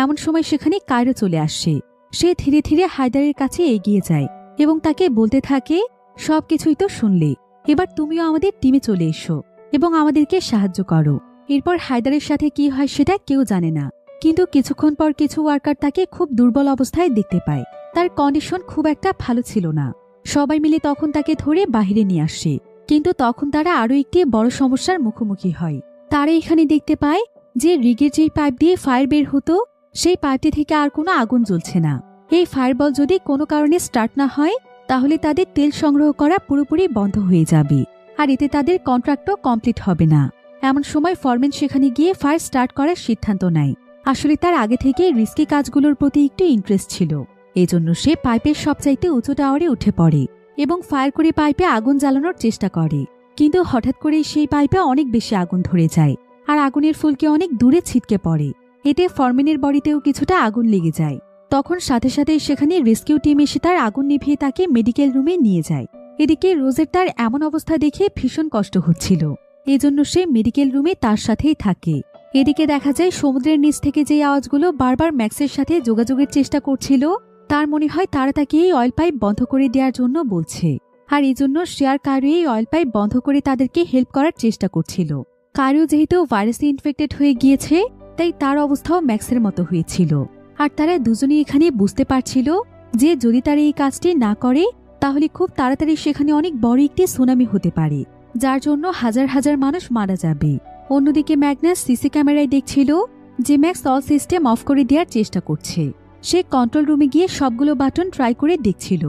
এমন সময় সেখানে কায়রো চলে আসে। সে ধীরে ধীরে হায়দারের কাছে এগিয়ে যায় এবং তাকে বলতে থাকে, সবকিছুই তো শুনলে, এবার তুমিও আমাদের টিমে চলে এসো এবং আমাদেরকে সাহায্য করো। এরপর হায়দারের সাথে কি হয় সেটা কেউ জানে না, কিন্তু কিছুক্ষণ পর কিছু ওয়ার্কার তাকে খুব দুর্বল অবস্থায় দেখতে পায়। তার কন্ডিশন খুব একটা ভালো ছিল না। সবাই মিলে তখন তাকে ধরে বাহিরে নিয়ে আসে, কিন্তু তখন তারা আরো একটি বড় সমস্যার মুখোমুখি হয়। তারা এখানে দেখতে পায় যে রিগের যেই পাইপ দিয়ে ফায়ার বের হতো, সেই পাইপটি থেকে আর কোনো আগুন জ্বলছে না। এই ফায়ারবল যদি কোনো কারণে স্টার্ট না হয়, তাহলে তাদের তেল সংগ্রহ করা পুরোপুরি বন্ধ হয়ে যাবে, আর এতে তাদের কন্ট্রাক্টও কমপ্লিট হবে না। এমন সময় ফরম্যান সেখানে গিয়ে ফায়ার স্টার্ট করার সিদ্ধান্ত নেয়। আসলে তার আগে থেকে রিস্কি কাজগুলোর প্রতি একটু ইন্টারেস্ট ছিল। এজন্য সে পাইপের সবচাইতে উঁচু টাওয়ারে উঠে পড়ে এবং ফায়ার করে পাইপে আগুন জ্বালানোর চেষ্টা করে। কিন্তু হঠাৎ করে সেই পাইপে অনেক বেশি আগুন ধরে যায় আর আগুনের ফুলকি অনেক দূরে ছিটকে পড়ে। এতে ফরম্যানের বডিতেও কিছুটা আগুন লেগে যায়। তখন সাথে সাথে সেখানে রেস্কিউ টিম এসে তার আগুন নিভিয়ে তাকে মেডিকেল রুমে নিয়ে যায়। এদিকে রোজের তার এমন অবস্থা দেখে ভীষণ কষ্ট হচ্ছিল, এজন্য সে মেডিকেল রুমে তার সাথেই থাকে। এদিকে দেখা যায় সমুদ্রের নিচ থেকে যে আওয়াজগুলো বারবার ম্যাক্সের সাথে যোগাযোগের চেষ্টা করছিল, তার মনে হয় তারা তাকে এই অয়েল পাইপ বন্ধ করে দেওয়ার জন্য বলছে। আর এজন্য শেয়ার কারু এই অয়েল পাইপ বন্ধ করে তাদেরকে হেল্প করার চেষ্টা করছিল। কারু যেহেতু ভাইরাসে ইনফেক্টেড হয়ে গিয়েছে, তাই তার অবস্থাও ম্যাক্সের মতো হয়েছিল। আর তারা দুজনেই এখানে বুঝতে পারছিল যে যদি তারা এই কাজটি না করে তাহলে খুব তাড়াতাড়ি সেখানে অনেক বড় একটি সুনামি হতে পারে, যার জন্য হাজার হাজার মানুষ মারা যাবে। অন্যদিকে ম্যাগনাস সিসি ক্যামেরায় দেখছিল যে ম্যাক্স অল সিস্টেম অফ করে দেওয়ার চেষ্টা করছে। সে কন্ট্রোল রুমে গিয়ে সবগুলো বাটন ট্রাই করে দেখছিল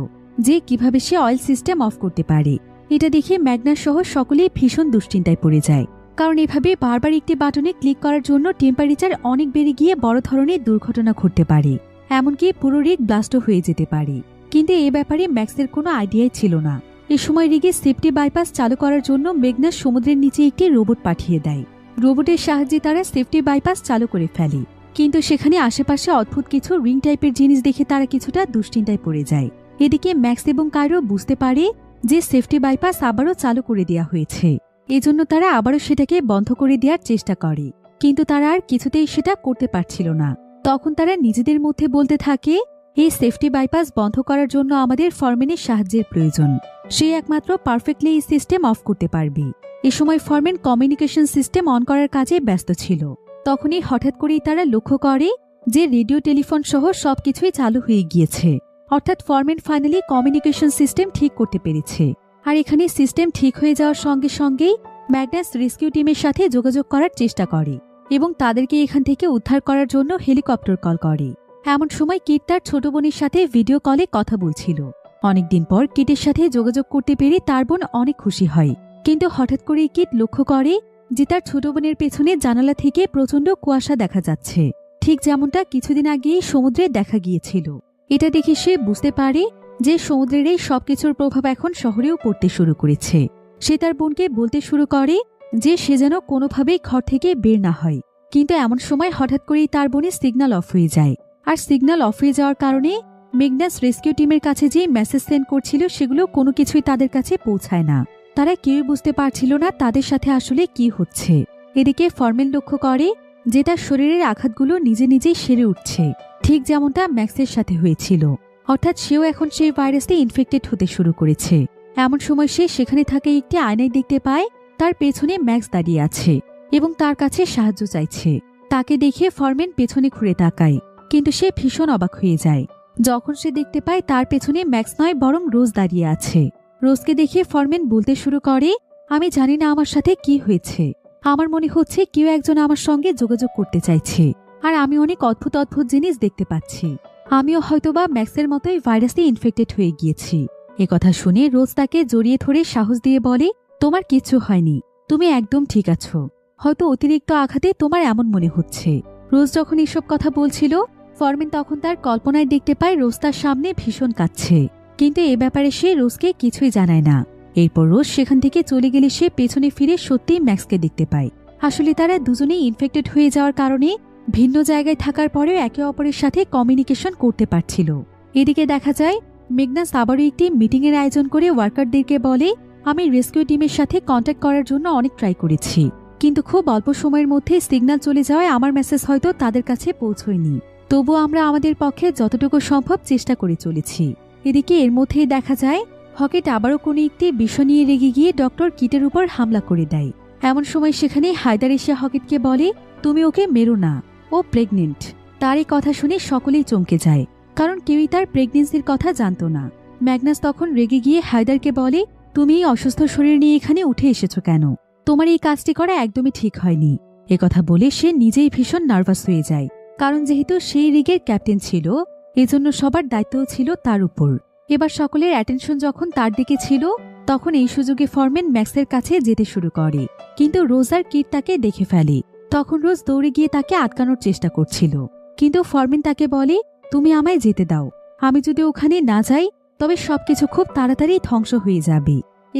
যে কিভাবে সে অয়েল সিস্টেম অফ করতে পারে। এটা দেখে ম্যাগনাস সহ সকলেই ভীষণ দুশ্চিন্তায় পড়ে যায়, কারণ এভাবে বারবার একটি বাটনে ক্লিক করার জন্য টেম্পারেচার অনেক বেড়ে গিয়ে বড় ধরনের দুর্ঘটনা ঘটতে পারে, এমনকি পুরো রিগ ব্লাস্টও হয়ে যেতে পারে। কিন্তু এ ব্যাপারে ম্যাক্সের কোনো আইডিয়াই ছিল না। এ সময় রিগে সেফটি বাইপাস চালু করার জন্য ম্যাগনাস সমুদ্রের নিচে একটি রোবট পাঠিয়ে দেয়। রোবটের সাহায্যে তারা সেফটি বাইপাস চালু করে ফেলে, কিন্তু সেখানে আশেপাশে অদ্ভুত কিছু রিং টাইপের জিনিস দেখে তারা কিছুটা দুশ্চিন্তায় পড়ে যায়। এদিকে ম্যাক্স এবং কায়রো বুঝতে পারে যে সেফটি বাইপাস আবারও চালু করে দেওয়া হয়েছে, এজন্য তারা আবারও সেটাকে বন্ধ করে দেওয়ার চেষ্টা করে, কিন্তু তারা আর কিছুতেই সেটা করতে পারছিল না। তখন তারা নিজেদের মধ্যে বলতে থাকে, এই সেফটি বাইপাস বন্ধ করার জন্য আমাদের ফরম্যানের সাহায্যের প্রয়োজন। সে একমাত্র পারফেক্টলি এই সিস্টেম অফ করতে পারবে। এ সময় ফরম্যান কমিউনিকেশন সিস্টেম অন করার কাজে ব্যস্ত ছিল। তখনই হঠাৎ করেই তারা লক্ষ্য করে যে রেডিও টেলিফোন সহ সবকিছুই চালু হয়ে গিয়েছে, অর্থাৎ ফরম্যান ফাইনালি কমিউনিকেশন সিস্টেম ঠিক করতে পেরেছে। আর এখানে সিস্টেম ঠিক হয়ে যাওয়ার সঙ্গে সঙ্গেই ম্যাগনাস রেস্কিউ টিমের সাথে যোগাযোগ করার চেষ্টা করে এবং তাদেরকে এখান থেকে উদ্ধার করার জন্য হেলিকপ্টার কল করে। এমন সময় কিট তার ছোট বোনের সাথে ভিডিও কলে কথা বলছিল। অনেকদিন পর কিটের সাথে যোগাযোগ করতে পেরে তার বোন অনেক খুশি হয়, কিন্তু হঠাৎ করে কিট লক্ষ্য করে যে তার ছোট বোনের পেছনে জানালা থেকে প্রচণ্ড কুয়াশা দেখা যাচ্ছে, ঠিক যেমনটা কিছুদিন আগেই সমুদ্রে দেখা গিয়েছিল। এটা দেখে সে বুঝতে পারে যে সমুদ্রের এই সবকিছুর প্রভাব এখন শহরেও পড়তে শুরু করেছে। সে তার বোনকে বলতে শুরু করে যে সে যেন কোনোভাবেই ঘর থেকে বের না হয়। কিন্তু এমন সময় হঠাৎ করেই তার বোনের সিগন্যাল অফ হয়ে যায়, আর সিগন্যাল অফ হয়ে যাওয়ার কারণে ম্যাগনাস রেস্কিউ টিমের কাছে যে মেসেজ সেন্ড করছিল সেগুলো কোনো কিছুই তাদের কাছে পৌঁছায় না। তারা কেউ বুঝতে পারছিল না তাদের সাথে আসলে কি হচ্ছে। এদিকে ফরম্যান লক্ষ্য করে যে তার শরীরের আঘাতগুলো নিজে নিজেই সেরে উঠছে, ঠিক যেমনটা ম্যাক্সের সাথে হয়েছিল, অর্থাৎ সেও এখন সেই ভাইরাসে ইনফেক্টেড হতে শুরু করেছে। এমন সময় সে সেখানে থাকে একটি আয়নায় দেখতে পায় তার পেছনে ম্যাক্স দাঁড়িয়ে আছে এবং তার কাছে সাহায্য চাইছে। তাকে দেখে ফরম্যান পেছনে ঘুরে তাকায়, কিন্তু সে ভীষণ অবাক হয়ে যায় যখন সে দেখতে পায় তার পেছনে ম্যাক্স নয় বরং রোজ দাঁড়িয়ে আছে। রোজকে দেখে ফরম্যান বলতে শুরু করে, আমি জানি না আমার সাথে কি হয়েছে, আমার মনে হচ্ছে কেউ একজন আমার সঙ্গে যোগাযোগ করতে চাইছে, আর আমি অনেক অদ্ভুত অদ্ভুত জিনিস দেখতে পাচ্ছি। আমিও হয়তোবা ম্যাক্সের মতোই ভাইরাসে ইনফেক্টেড হয়ে গিয়েছি। একথা শুনে রোজ তাকে জড়িয়ে ধরে সাহস দিয়ে বলে, তোমার কিচ্ছু হয়নি, তুমি একদম ঠিক আছো, হয়তো অতিরিক্ত আঘাতে তোমার এমন মনে হচ্ছে। রোজ যখন এসব কথা বলছিল, ফরম্যান তখন তার কল্পনায় দেখতে পায় রোজ তার সামনে ভীষণ কাঁদছে, কিন্তু এ ব্যাপারে সে রোজকে কিছুই জানায় না। এরপর রোজ সেখান থেকে চলে গেলে সে পেছনে ফিরে সত্যিই ম্যাক্সকে দেখতে পায়। আসলে তারা দুজনেই ইনফেক্টেড হয়ে যাওয়ার কারণে ভিন্ন জায়গায় থাকার পরেও একে অপরের সাথে কমিউনিকেশন করতে পারছিল। এদিকে দেখা যায় ম্যাগনাস আবারও একটি মিটিংয়ের আয়োজন করে ওয়ার্কারদেরকে বলে, আমি রেস্কিউ টিমের সাথে কন্ট্যাক্ট করার জন্য অনেক ট্রাই করেছি, কিন্তু খুব অল্প সময়ের মধ্যে সিগন্যাল চলে যাওয়ায় আমার মেসেজ হয়তো তাদের কাছে পৌঁছয়নি। তবুও আমরা আমাদের পক্ষে যতটুকু সম্ভব চেষ্টা করে চলেছি। এদিকে এর মধ্যেই দেখা যায় হকেট আবারও কোনো একটি বিষয় নিয়ে রেগে গিয়ে ডক্টর কিটের উপর হামলা করে দেয়। এমন সময় সেখানে হায়দার এসে হকেটকে বলে, তুমি ওকে মেরো না, ও প্রেগনেন্ট। তার এই কথা শুনে সকলেই চমকে যায়, কারণ কেউই তার প্রেগনেন্সির কথা জানত না। ম্যাগনাস তখন রেগে গিয়ে হায়দারকে বলে, তুমি এই অসুস্থ শরীর নিয়ে এখানে উঠে এসেছো কেন? তোমার এই কাজটি করা একদমই ঠিক হয়নি। একথা বলে সে নিজেই ভীষণ নার্ভাস হয়ে যায়, কারণ যেহেতু সেই রিগের ক্যাপ্টেন ছিল, এজন্য সবার দায়িত্বও ছিল তার উপর। এবার সকলের অ্যাটেনশন যখন তার দিকে ছিল, তখন এই সুযোগে ফরম্যান ম্যাক্সের কাছে যেতে শুরু করে, কিন্তু রোজ আর কিট তাকে দেখে ফেলে। তখন রোজ দৌড়ে গিয়ে তাকে আটকানোর চেষ্টা করছিল, কিন্তু ফরম্যান তাকে বলে, তুমি আমায় যেতে দাও, আমি যদি ওখানে না যাই তবে সবকিছু খুব তাড়াতাড়ি ধ্বংস হয়ে যাবে।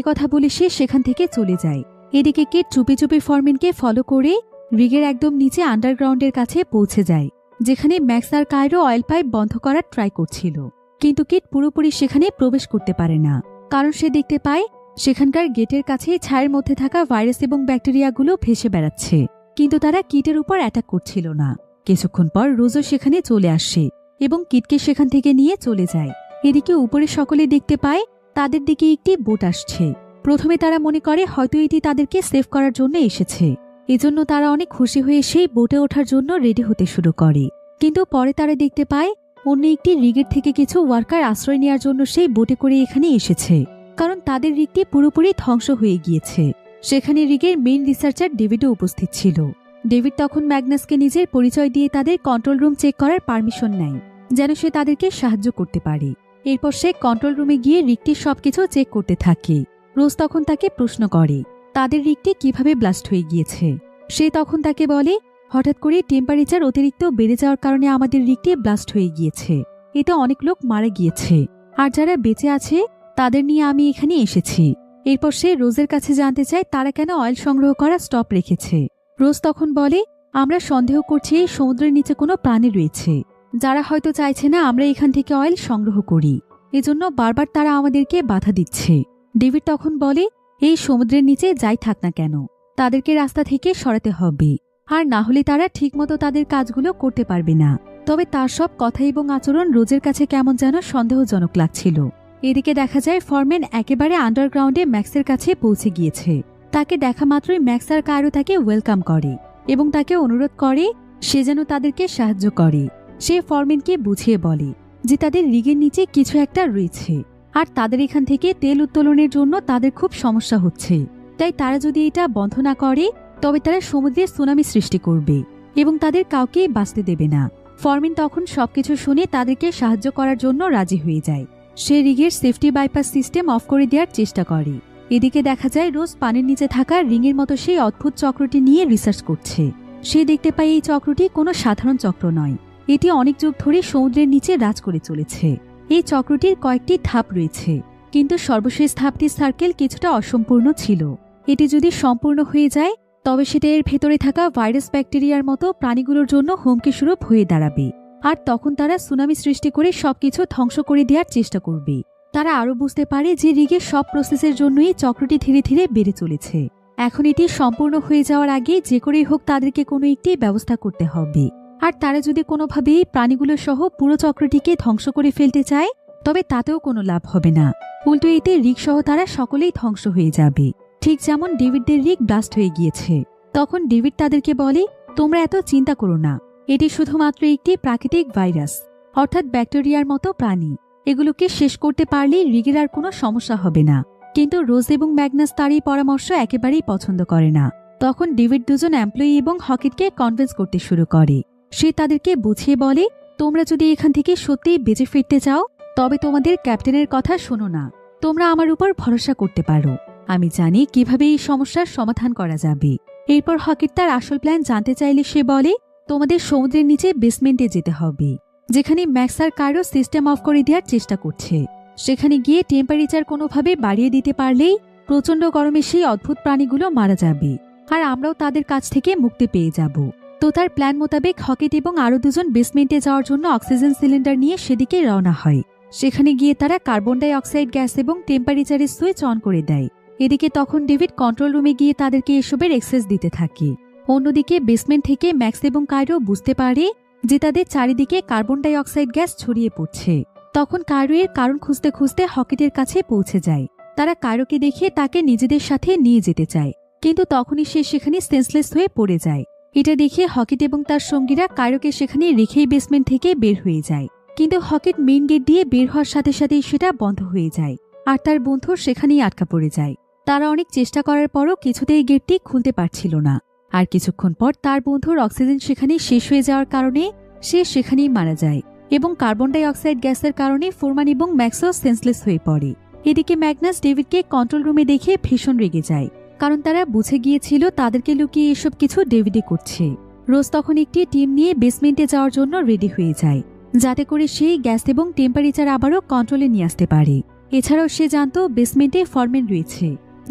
কথা বলে সে সেখান থেকে চলে যায়। এদিকে কিট চুপি চুপি ফরম্যানকে ফলো করে রিগের একদম নিচে আন্ডারগ্রাউন্ডের কাছে পৌঁছে যায়, যেখানে ম্যাক্স আর কায়রো অয়েল পাইপ বন্ধ করার ট্রাই করছিল। কিন্তু কিট পুরোপুরি সেখানে প্রবেশ করতে পারে না, কারণ সে দেখতে পায় সেখানকার গেটের কাছে ছায়ের মধ্যে থাকা ভাইরাস এবং ব্যাকটেরিয়াগুলো ভেসে বেড়াচ্ছে, কিন্তু তারা কিটের উপর অ্যাটাক করছিল না। কিছুক্ষণ পর রোজও সেখানে চলে আসে এবং কিটকে সেখান থেকে নিয়ে চলে যায়। এদিকে উপরে সকলে দেখতে পায় তাদের দিকে একটি বোট আসছে। প্রথমে তারা মনে করে হয়তো এটি তাদেরকে সেভ করার জন্য এসেছে, এজন্য তারা অনেক খুশি হয়ে সেই বোটে ওঠার জন্য রেডি হতে শুরু করে। কিন্তু পরে তারা দেখতে পায় অন্য একটি রিগের থেকে কিছু ওয়ার্কার আশ্রয় নেওয়ার জন্য সেই বোটে করে এখানে এসেছে, কারণ তাদের রিগটি পুরোপুরি ধ্বংস হয়ে গিয়েছে। সেখানে রিগের মেইন রিসার্চার ডেভিডও উপস্থিত ছিল। ডেভিড তখন ম্যাগনাসকে নিজের পরিচয় দিয়ে তাদের কন্ট্রোল রুম চেক করার পারমিশন নেয়, যেন সে তাদেরকে সাহায্য করতে পারে। এরপর সে কন্ট্রোল রুমে গিয়ে রিগটির সবকিছু চেক করতে থাকে। রোজ তখন তাকে প্রশ্ন করে তাদের রিগটি কিভাবে ব্লাস্ট হয়ে গিয়েছে। সে তখন তাকে বলে, হঠাৎ করে টেম্পারেচার অতিরিক্ত বেড়ে যাওয়ার কারণে আমাদের রিগটি ব্লাস্ট হয়ে গিয়েছে। এতে অনেক লোক মারা গিয়েছে, আর যারা বেঁচে আছে তাদের নিয়ে আমি এখানে এসেছি। এরপর সে রোজের কাছে জানতে চায় তারা কেন অয়েল সংগ্রহ করা স্টপ রেখেছে। রোজ তখন বলে, আমরা সন্দেহ করছি এই সমুদ্রের নিচে কোনো প্রাণী রয়েছে, যারা হয়তো চাইছে না আমরা এখান থেকে অয়েল সংগ্রহ করি, এজন্য বারবার তারা আমাদেরকে বাধা দিচ্ছে। ডেভিড তখন বলে, এই সমুদ্রের নিচে যাই থাক না কেন তাদেরকে রাস্তা থেকে সরাতে হবে, আর না হলে তারা ঠিকমতো তাদের কাজগুলো করতে পারবে না। তবে তার সব কথা এবং আচরণ রোজের কাছে কেমন যেন সন্দেহজনক লাগছিল। এদিকে দেখা যায় ফরম্যান একেবারে আন্ডারগ্রাউন্ডে ম্যাক্সের কাছে পৌঁছে গিয়েছে। তাকে দেখা মাত্রই ম্যাক্স আর কায়রো তাকে ওয়েলকাম করে এবং তাকে অনুরোধ করে সে যেন তাদেরকে সাহায্য করে। সে ফরম্যানকে বুঝিয়ে বলে যে তাদের রিগের নিচে কিছু একটা রয়েছে, আর তাদের এখান থেকে তেল উত্তোলনের জন্য তাদের খুব সমস্যা হচ্ছে। তাই তারা যদি এটা বন্ধ না করে তবে তারা সমুদ্রে সুনামি সৃষ্টি করবে এবং তাদের কাউকেই বাঁচতে দেবে না। ফরম্যান তখন সবকিছু শুনে তাদেরকে সাহায্য করার জন্য রাজি হয়ে যায়। সে রিগের সেফটি বাইপাস সিস্টেম অফ করে দেওয়ার চেষ্টা করে। এদিকে দেখা যায় রোজ পানির নিচে থাকা রিংয়ের মতো সেই অদ্ভুত চক্রটি নিয়ে রিসার্চ করছে। সে দেখতে পায় এই চক্রটি কোনো সাধারণ চক্র নয়, এটি অনেক যুগ ধরে সমুদ্রের নিচে রাজ করে চলেছে। এই চক্রটির কয়েকটি ধাপ রয়েছে, কিন্তু সর্বশেষ ধাপটির সার্কেল কিছুটা অসম্পূর্ণ ছিল। এটি যদি সম্পূর্ণ হয়ে যায় তবে সেটা এর ভেতরে থাকা ভাইরাস ব্যাকটেরিয়ার মতো প্রাণীগুলোর জন্য হুমকি স্বরূপ হয়ে দাঁড়াবে, আর তখন তারা সুনামি সৃষ্টি করে সবকিছু ধ্বংস করে দেওয়ার চেষ্টা করবে। তারা আরও বুঝতে পারে যে রিগের সব প্রসেসের জন্যই চক্রটি ধীরে ধীরে বেড়ে চলেছে। এখন এটি সম্পূর্ণ হয়ে যাওয়ার আগে যে করেই হোক তাদেরকে কোনো একটি ব্যবস্থা করতে হবে, আর তারা যদি কোনোভাবেই প্রাণীগুলো সহ পুরো চক্রটিকে ধ্বংস করে ফেলতে চায় তবে তাতেও কোনো লাভ হবে না, উল্টো এতে রিগ সহ তারা সকলেই ধ্বংস হয়ে যাবে, ঠিক যেমন ডেভিডদের রিগ ব্লাস্ট হয়ে গিয়েছে। তখন ডেভিড তাদেরকে বলে, তোমরা এত চিন্তা করো না, এটি শুধুমাত্র একটি প্রাকৃতিক ভাইরাস, অর্থাৎ ব্যাকটেরিয়ার মতো প্রাণী। এগুলোকে শেষ করতে পারলেই রিগের আর কোনো সমস্যা হবে না। কিন্তু রোজ এবং ম্যাগনাস তার এই পরামর্শ একেবারেই পছন্দ করে না। তখন ডেভিড দুজন এমপ্লয়ি এবং হকিটকে কনভিন্স করতে শুরু করে। সে তাদেরকে বুঝিয়ে বলে, তোমরা যদি এখান থেকে সত্যিই বেঁচে ফিরতে চাও তবে তোমাদের ক্যাপ্টেনের কথা শোনো না, তোমরা আমার উপর ভরসা করতে পারো, আমি জানি কিভাবে এই সমস্যার সমাধান করা যাবে। এরপর হকিট তার আসল প্ল্যান জানতে চাইলে সে বলে, তোমাদের সমুদ্রের নিচে বেসমেন্টে যেতে হবে, যেখানে ম্যাক্স আর কায়রো সিস্টেম অফ করে দেওয়ার চেষ্টা করছে। সেখানে গিয়ে টেম্পারেচার কোনোভাবে বাড়িয়ে দিতে পারলেই প্রচণ্ড গরমে সেই অদ্ভুত প্রাণীগুলো মারা যাবে, আর আমরাও তাদের কাছ থেকে মুক্তি পেয়ে যাব। তো তার প্ল্যান মোতাবেক হকিট এবং আরও দুজন বেসমেন্টে যাওয়ার জন্য অক্সিজেন সিলিন্ডার নিয়ে সেদিকে রওনা হয়। সেখানে গিয়ে তারা কার্বন ডাই অক্সাইড গ্যাস এবং টেম্পারেচারের সুইচ অন করে দেয়। এদিকে তখন ডেভিড কন্ট্রোল রুমে গিয়ে তাদেরকে এসবের এক্সেস দিতে থাকে। অন্যদিকে বেসমেন্ট থেকে ম্যাক্স এবং কায়রো বুঝতে পারে যে তাদের চারিদিকে কার্বন ডাই অক্সাইড গ্যাস ছড়িয়ে পড়ছে। তখন কায়রো এর কারণ খুঁজতে খুঁজতে হকিটের কাছে পৌঁছে যায়। তারা কায়রোকে দেখে তাকে নিজেদের সাথে নিয়ে যেতে চায়, কিন্তু তখনই সে সেখানে সেন্সলেস হয়ে পড়ে যায়। এটা দেখে হকিট এবং তার সঙ্গীরা কায়রোকে সেখানে রেখেই বেসমেন্ট থেকে বের হয়ে যায়। কিন্তু হকিট মেইন গেট দিয়ে বের হওয়ার সাথে সাথেই সেটা বন্ধ হয়ে যায়, আর তার বন্ধু সেখানেই আটকা পড়ে যায়। তারা অনেক চেষ্টা করার পরও কিছুতেই গেটটি খুলতে পারছিল না। আর কিছুক্ষণ পর তার বন্ধুর অক্সিজেন সেখানে শেষ হয়ে যাওয়ার কারণে সে সেখানেই মারা যায়, এবং কার্বন ডাই অক্সাইড গ্যাসের কারণে ফোরম্যান এবং ম্যাক্সও সেন্সলেস হয়ে পড়ে। এদিকে ম্যাগনাস ডেভিডকে কন্ট্রোল রুমে দেখে ভীষণ রেগে যায়, কারণ তারা বুঝে গিয়েছিল তাদেরকে লুকিয়ে এসব কিছু ডেভিডে করছে। রোজ তখন একটি টিম নিয়ে বেসমেন্টে যাওয়ার জন্য রেডি হয়ে যায়, যাতে করে সেই গ্যাস এবং টেম্পারেচার আবারও কন্ট্রোলে নিয়ে আসতে পারে। এছাড়াও সে জানত বেসমেন্টে ফরম্যান রয়েছে,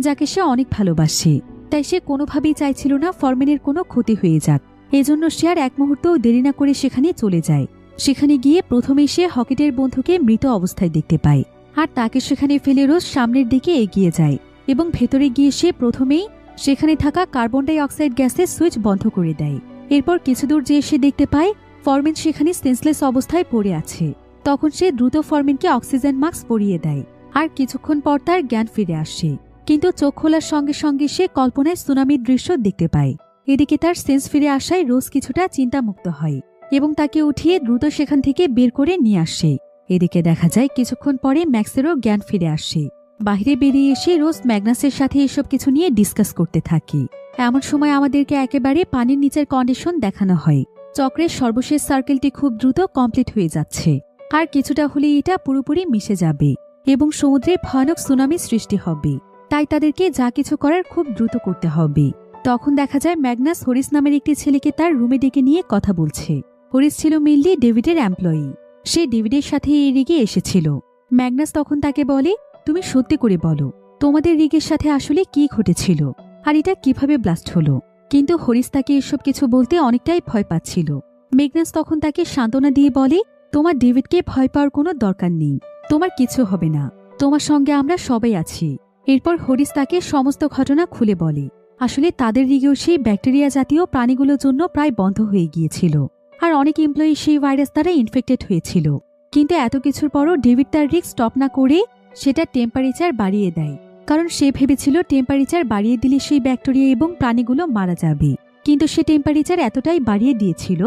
যাকে সে অনেক ভালোবাসে, তাই সে কোনোভাবেই চাইছিল না ফরম্যানের কোনো ক্ষতি হয়ে যাক। এজন্য সে আর এক মুহূর্তও দেরি না করে সেখানে চলে যায়। সেখানে গিয়ে প্রথমেই সে হকেটের বন্ধুকে মৃত অবস্থায় দেখতে পায়, আর তাকে সেখানে ফেলে রোজ সামনের দিকে এগিয়ে যায় এবং ভেতরে গিয়ে সে প্রথমেই সেখানে থাকা কার্বন ডাই অক্সাইড গ্যাসের সুইচ বন্ধ করে দেয়। এরপর কিছু দূর যেয়ে সে দেখতে পায় ফরম্যান সেখানে সেন্সলেস অবস্থায় পড়ে আছে। তখন সে দ্রুত ফরম্যানকে অক্সিজেন মাস্ক পরিয়ে দেয়, আর কিছুক্ষণ পর তার জ্ঞান ফিরে আসে। কিন্তু চোখ খোলার সঙ্গে সঙ্গে সে কল্পনায় সুনামির দৃশ্য দেখতে পায়। এদিকে তার সেন্স ফিরে আসায় রোজ কিছুটা চিন্তামুক্ত হয় এবং তাকে উঠিয়ে দ্রুত সেখান থেকে বের করে নিয়ে আসে। এদিকে দেখা যায় কিছুক্ষণ পরে ম্যাক্সেরও জ্ঞান ফিরে আসে। বাইরে বেরিয়ে এসে রোজ ম্যাগনাসের সাথে এসব কিছু নিয়ে ডিসকাস করতে থাকে। এমন সময় আমাদেরকে একেবারে পানির নিচের কন্ডিশন দেখানো হয়। চক্রের সর্বশেষ সার্কেলটি খুব দ্রুত কমপ্লিট হয়ে যাচ্ছে, আর কিছুটা হলেই এটা পুরোপুরি মিশে যাবে এবং সমুদ্রে ভয়ানক সুনামি সৃষ্টি হবে। তাই তাদেরকে যা কিছু করার খুব দ্রুত করতে হবে। তখন দেখা যায় ম্যাগনাস হরিস নামের একটি ছেলেকে তার রুমে ডেকে নিয়ে কথা বলছে। হরিস ছিল মেইনলি ডেভিডের এমপ্লয়ি। সে ডেভিডের সাথে এই রিগে এসেছিল। ম্যাগনাস তখন তাকে বলে, তুমি সত্যি করে বলো তোমাদের রিগের সাথে আসলে কি ঘটেছিল আর এটা কিভাবে ব্লাস্ট হলো। কিন্তু হরিস তাকে এসব কিছু বলতে অনেকটাই ভয় পাচ্ছিল। ম্যাগনাস তখন তাকে সান্ত্বনা দিয়ে বলে, তোমার ডেভিডকে ভয় পাওয়ার কোনো দরকার নেই, তোমার কিছু হবে না, তোমার সঙ্গে আমরা সবাই আছি। এরপর হরিস তাকে সমস্ত ঘটনা খুলে বলে। আসলে তাদের রিগেও সেই ব্যাকটেরিয়া জাতীয় প্রাণীগুলোর জন্য প্রায় বন্ধ হয়ে গিয়েছিল, আর অনেক এমপ্লয়ি সেই ভাইরাস দ্বারা ইনফেক্টেড হয়েছিল। কিন্তু এত কিছুর পরও ডেভিড তার রিস্ক স্টপ না করে সেটা টেম্পারেচার বাড়িয়ে দেয়, কারণ সে ভেবেছিল টেম্পারেচার বাড়িয়ে দিলে সেই ব্যাকটেরিয়া এবং প্রাণীগুলো মারা যাবে। কিন্তু সে টেম্পারেচার এতটাই বাড়িয়ে দিয়েছিল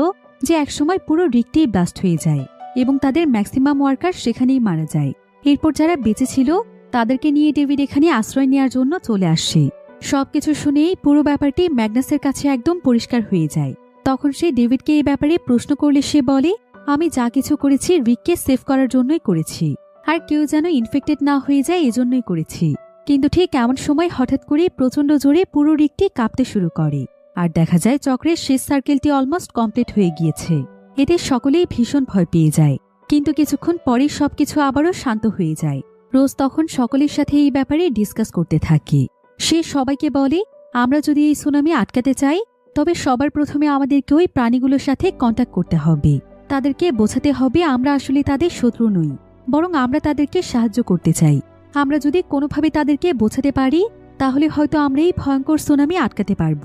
যে একসময় পুরো রিগটি ব্লাস্ট হয়ে যায় এবং তাদের ম্যাক্সিমাম ওয়ার্কার সেখানেই মারা যায়। এরপর যারা বেঁচে ছিল তাদেরকে নিয়ে ডেভিড এখানে আশ্রয় নেওয়ার জন্য চলে আসে। সবকিছু শুনেই পুরো ব্যাপারটি ম্যাগনাসের কাছে একদম পরিষ্কার হয়ে যায়। তখন সে ডেভিডকে এই ব্যাপারে প্রশ্ন করলে সে বলে, আমি যা কিছু করেছি রিককে সেভ করার জন্যই করেছি, আর কেউ যেন ইনফেক্টেড না হয়ে যায় এজন্যই করেছি। কিন্তু ঠিক এমন সময় হঠাৎ করে প্রচণ্ড জোরে পুরো রিকটি কাঁপতে শুরু করে, আর দেখা যায় চক্রের শেষ সার্কেলটি অলমোস্ট কমপ্লিট হয়ে গিয়েছে। এতে সকলেই ভীষণ ভয় পেয়ে যায়। কিন্তু কিছুক্ষণ পরেই সবকিছু আবারও শান্ত হয়ে যায়। রোজ তখন সকলের সাথে এই ব্যাপারে ডিসকাস করতে থাকে। সে সবাইকে বলে, আমরা যদি এই সুনামি আটকাতে চাই তবে সবার প্রথমে আমাদেরকে ওই প্রাণীগুলোর সাথে কন্ট্যাক্ট করতে হবে। তাদেরকে বোঝাতে হবে আমরা আসলে তাদের শত্রু নই, বরং আমরা তাদেরকে সাহায্য করতে চাই। আমরা যদি কোনোভাবে তাদেরকে বোঝাতে পারি তাহলে হয়তো আমরা এই ভয়ঙ্কর সুনামি আটকাতে পারব।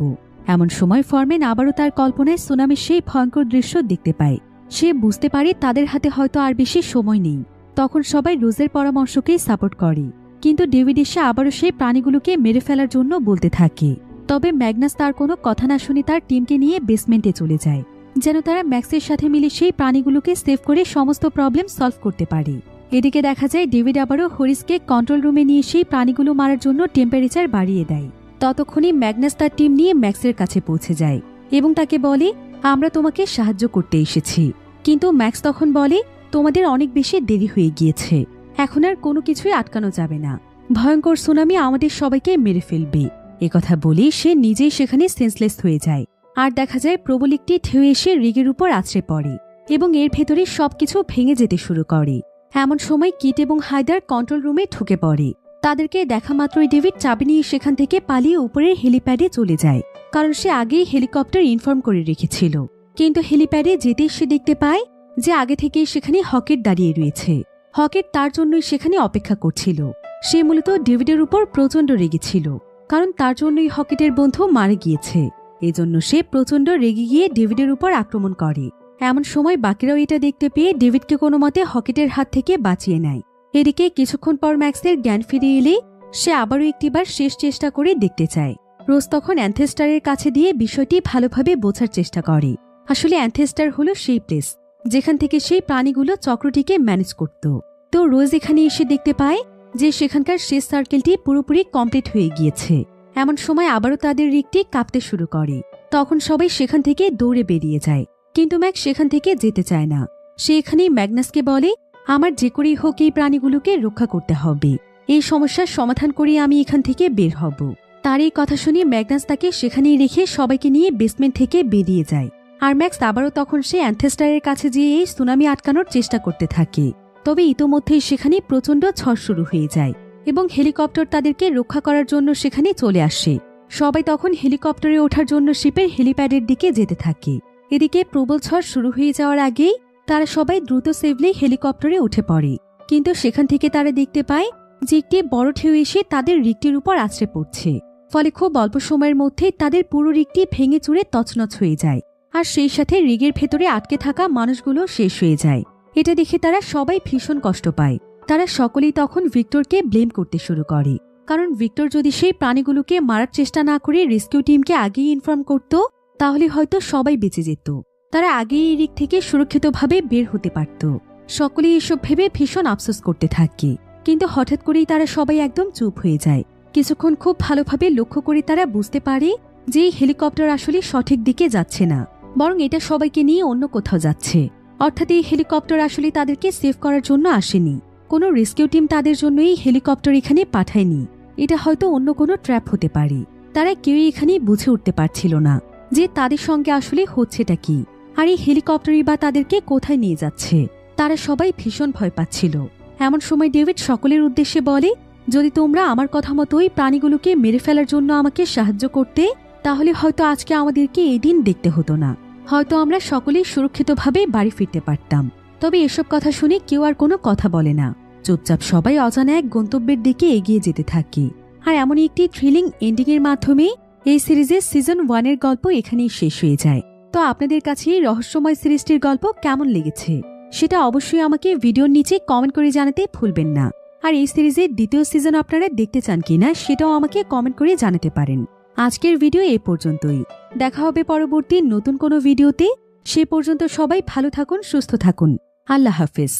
এমন সময় ফরম্যান আবারও তার কল্পনায় সুনামির সেই ভয়ঙ্কর দৃশ্য দেখতে পায়। সে বুঝতে পারে তাদের হাতে হয়তো আর বেশি সময় নেই। তখন সবাই রোজের পরামর্শকেই সাপোর্ট করে, কিন্তু ডেভিড এসে আবারও সেই প্রাণীগুলোকে মেরে ফেলার জন্য বলতে থাকে। তবে ম্যাগনাস তার কোনো কথা না শুনে তার টিমকে নিয়ে বেসমেন্টে চলে যায়, যেন তারা ম্যাক্সের সাথে মিলে সেই প্রাণীগুলোকে সেভ করে সমস্ত প্রবলেম সলভ করতে পারে। এদিকে দেখা যায় ডেভিড আবারও হরিসকে কন্ট্রোল রুমে নিয়ে সেই প্রাণীগুলো মারার জন্য টেম্পারেচার বাড়িয়ে দেয়। ততক্ষণে ম্যাগনাস তার টিম নিয়ে ম্যাক্সের কাছে পৌঁছে যায় এবং তাকে বলে, আমরা তোমাকে সাহায্য করতে এসেছি। কিন্তু ম্যাক্স তখন বলে, তোমাদের অনেক বেশি দেরি হয়ে গিয়েছে, এখন আর কোনো কিছুই আটকানো যাবে না, ভয়ঙ্কর সুনামি আমাদের সবাইকে মেরে ফেলবে। একথা বলে সে নিজেই সেখানে সেন্সলেস হয়ে যায়। আর দেখা যায় প্রবল একটি ঢেউ এসে রিগের উপর আছড়ে পড়ে এবং এর ভেতরে সবকিছু ভেঙে যেতে শুরু করে। এমন সময় কিট এবং হায়দার কন্ট্রোল রুমে ঢুকে পড়ে। তাদেরকে দেখা মাত্রই ডেভিড চাবি নিয়ে সেখান থেকে পালিয়ে উপরের হেলিপ্যাডে চলে যায়, কারণ সে আগেই হেলিকপ্টার ইনফর্ম করে রেখেছিল। কিন্তু হেলিপ্যাডে যেতেই সে দেখতে পায় যে আগে থেকেই সেখানে হকেট দাঁড়িয়ে রয়েছে। হকেট তার জন্যই সেখানে অপেক্ষা করছিল। সে মূলত ডেভিডের উপর প্রচণ্ড রেগেছিল, কারণ তার জন্যই হকেটের বন্ধু মারা গিয়েছে। এজন্য সে প্রচণ্ড রেগে গিয়ে ডেভিডের উপর আক্রমণ করে। এমন সময় বাকিরাও এটা দেখতে পেয়ে ডেভিডকে কোনো মতে হকেটের হাত থেকে বাঁচিয়ে নেয়। এদিকে কিছুক্ষণ পর ম্যাক্সের জ্ঞান ফিরে এলে সে আবারও একটিবার শেষ চেষ্টা করে দেখতে চায়। রোজ তখন অ্যান্থেস্টারের কাছে দিয়ে বিষয়টি ভালোভাবে বোঝার চেষ্টা করে। আসলে অ্যান্থেস্টার হলো সেই প্লেস যেখান থেকে সেই প্রাণীগুলো চক্রটিকে ম্যানেজ করত। তো রোজ এখানে এসে দেখতে পায় যে সেখানকার শেষ সার্কেলটি পুরোপুরি কমপ্লিট হয়ে গিয়েছে। এমন সময় আবারও তাদের রিগটি কাঁপতে শুরু করে। তখন সবাই সেখান থেকে দৌড়ে বেরিয়ে যায়, কিন্তু ম্যাক্স সেখান থেকে যেতে চায় না। সে এখানেই ম্যাগনাসকে বলে, আমার যে করেই হোক এই প্রাণীগুলোকে রক্ষা করতে হবে, এই সমস্যার সমাধান করে আমি এখান থেকে বের হব। তার এই কথা শুনে ম্যাগনাস তাকে সেখানেই রেখে সবাইকে নিয়ে বেসমেন্ট থেকে বেরিয়ে যায়। আর ম্যাক্স আবারও তখন সে অ্যানথেস্টারের কাছে গিয়ে এই সুনামি আটকানোর চেষ্টা করতে থাকে। তবে ইতোমধ্যেই সেখানে প্রচণ্ড ঝড় শুরু হয়ে যায় এবং হেলিকপ্টার তাদেরকে রক্ষা করার জন্য সেখানে চলে আসে। সবাই তখন হেলিকপ্টারে ওঠার জন্য শিপের হেলিপ্যাডের দিকে যেতে থাকে। এদিকে প্রবল ঝড় শুরু হয়ে যাওয়ার আগেই তারা সবাই দ্রুত সেফলি হেলিকপ্টারে উঠে পড়ে, কিন্তু সেখান থেকে তারা দেখতে পায় যে একটি বড় ঢেউ এসে তাদের রিগটির উপর আছড়ে পড়ছে। ফলে খুব অল্প সময়ের মধ্যে তাদের পুরো রিগটি ভেঙে চুরে তছনছ হয়ে যায়, আর সেই সাথে রিগের ভেতরে আটকে থাকা মানুষগুলো শেষ হয়ে যায়। এটা দেখে তারা সবাই ভীষণ কষ্ট পায়। তারা সকলেই তখন ভিক্টরকে ব্লেম করতে শুরু করে, কারণ ভিক্টর যদি সেই প্রাণীগুলোকে মারার চেষ্টা না করে রেস্কিউ টিমকে আগেই ইনফর্ম করত, তাহলে হয়তো সবাই বেঁচে যেত। তারা আগেই এই রিগ থেকে সুরক্ষিতভাবে বের হতে পারত। সকলেই এসব ভেবে ভীষণ আফসোস করতে থাকে, কিন্তু হঠাৎ করেই তারা সবাই একদম চুপ হয়ে যায়। কিছুক্ষণ খুব ভালোভাবে লক্ষ্য করে তারা বুঝতে পারে যে এই হেলিকপ্টার আসলে সঠিক দিকে যাচ্ছে না, বরং এটা সবাইকে নিয়ে অন্য কোথাও যাচ্ছে। অর্থাৎ এই হেলিকপ্টার আসলে তাদেরকে সেভ করার জন্য আসেনি। কোনো রেস্কিউ টিম তাদের জন্য এই হেলিকপ্টার এখানে পাঠায়নি। এটা হয়তো অন্য কোনো ট্র্যাপ হতে পারে। তারা কেউই এখানে বুঝে উঠতে পারছিল না যে তাদের সঙ্গে আসলে হচ্ছেটা কি, আর এই হেলিকপ্টারই বা তাদেরকে কোথায় নিয়ে যাচ্ছে। তারা সবাই ভীষণ ভয় পাচ্ছিল। এমন সময় ডেভিড সকলের উদ্দেশ্যে বলে, যদি তোমরা আমার কথা মতো ওই প্রাণীগুলোকে মেরে ফেলার জন্য আমাকে সাহায্য করতে, তাহলে হয়তো আজকে আমাদেরকে এই দিন দেখতে হতো না। হয়তো আমরা সকলেই সুরক্ষিতভাবে বাড়ি ফিরতে পারতাম। তবে এসব কথা শুনে কেউ আর কোনো কথা বলে না। চুপচাপ সবাই অজানা এক গন্তব্যের দিকে এগিয়ে যেতে থাকে। আর এমনই একটি থ্রিলিং এন্ডিংয়ের মাধ্যমে এই সিরিজের সিজন 1 গল্প এখানেই শেষ হয়ে যায়। তো আপনাদের কাছে এই রহস্যময় সিরিজটির গল্প কেমন লেগেছে সেটা অবশ্যই আমাকে ভিডিওর নিচে কমেন্ট করে জানাতে ভুলবেন না। আর এই সিরিজের দ্বিতীয় সিজন আপনারা দেখতে চান কিনা সেটাও আমাকে কমেন্ট করে জানাতে পারেন। আজকের ভিডিও এ পর্যন্তই। দেখা হবে পরবর্তী নতুন কোনো ভিডিওতে। সে পর্যন্ত সবাই ভালো থাকুন, সুস্থ থাকুন। আল্লাহ হাফেজ।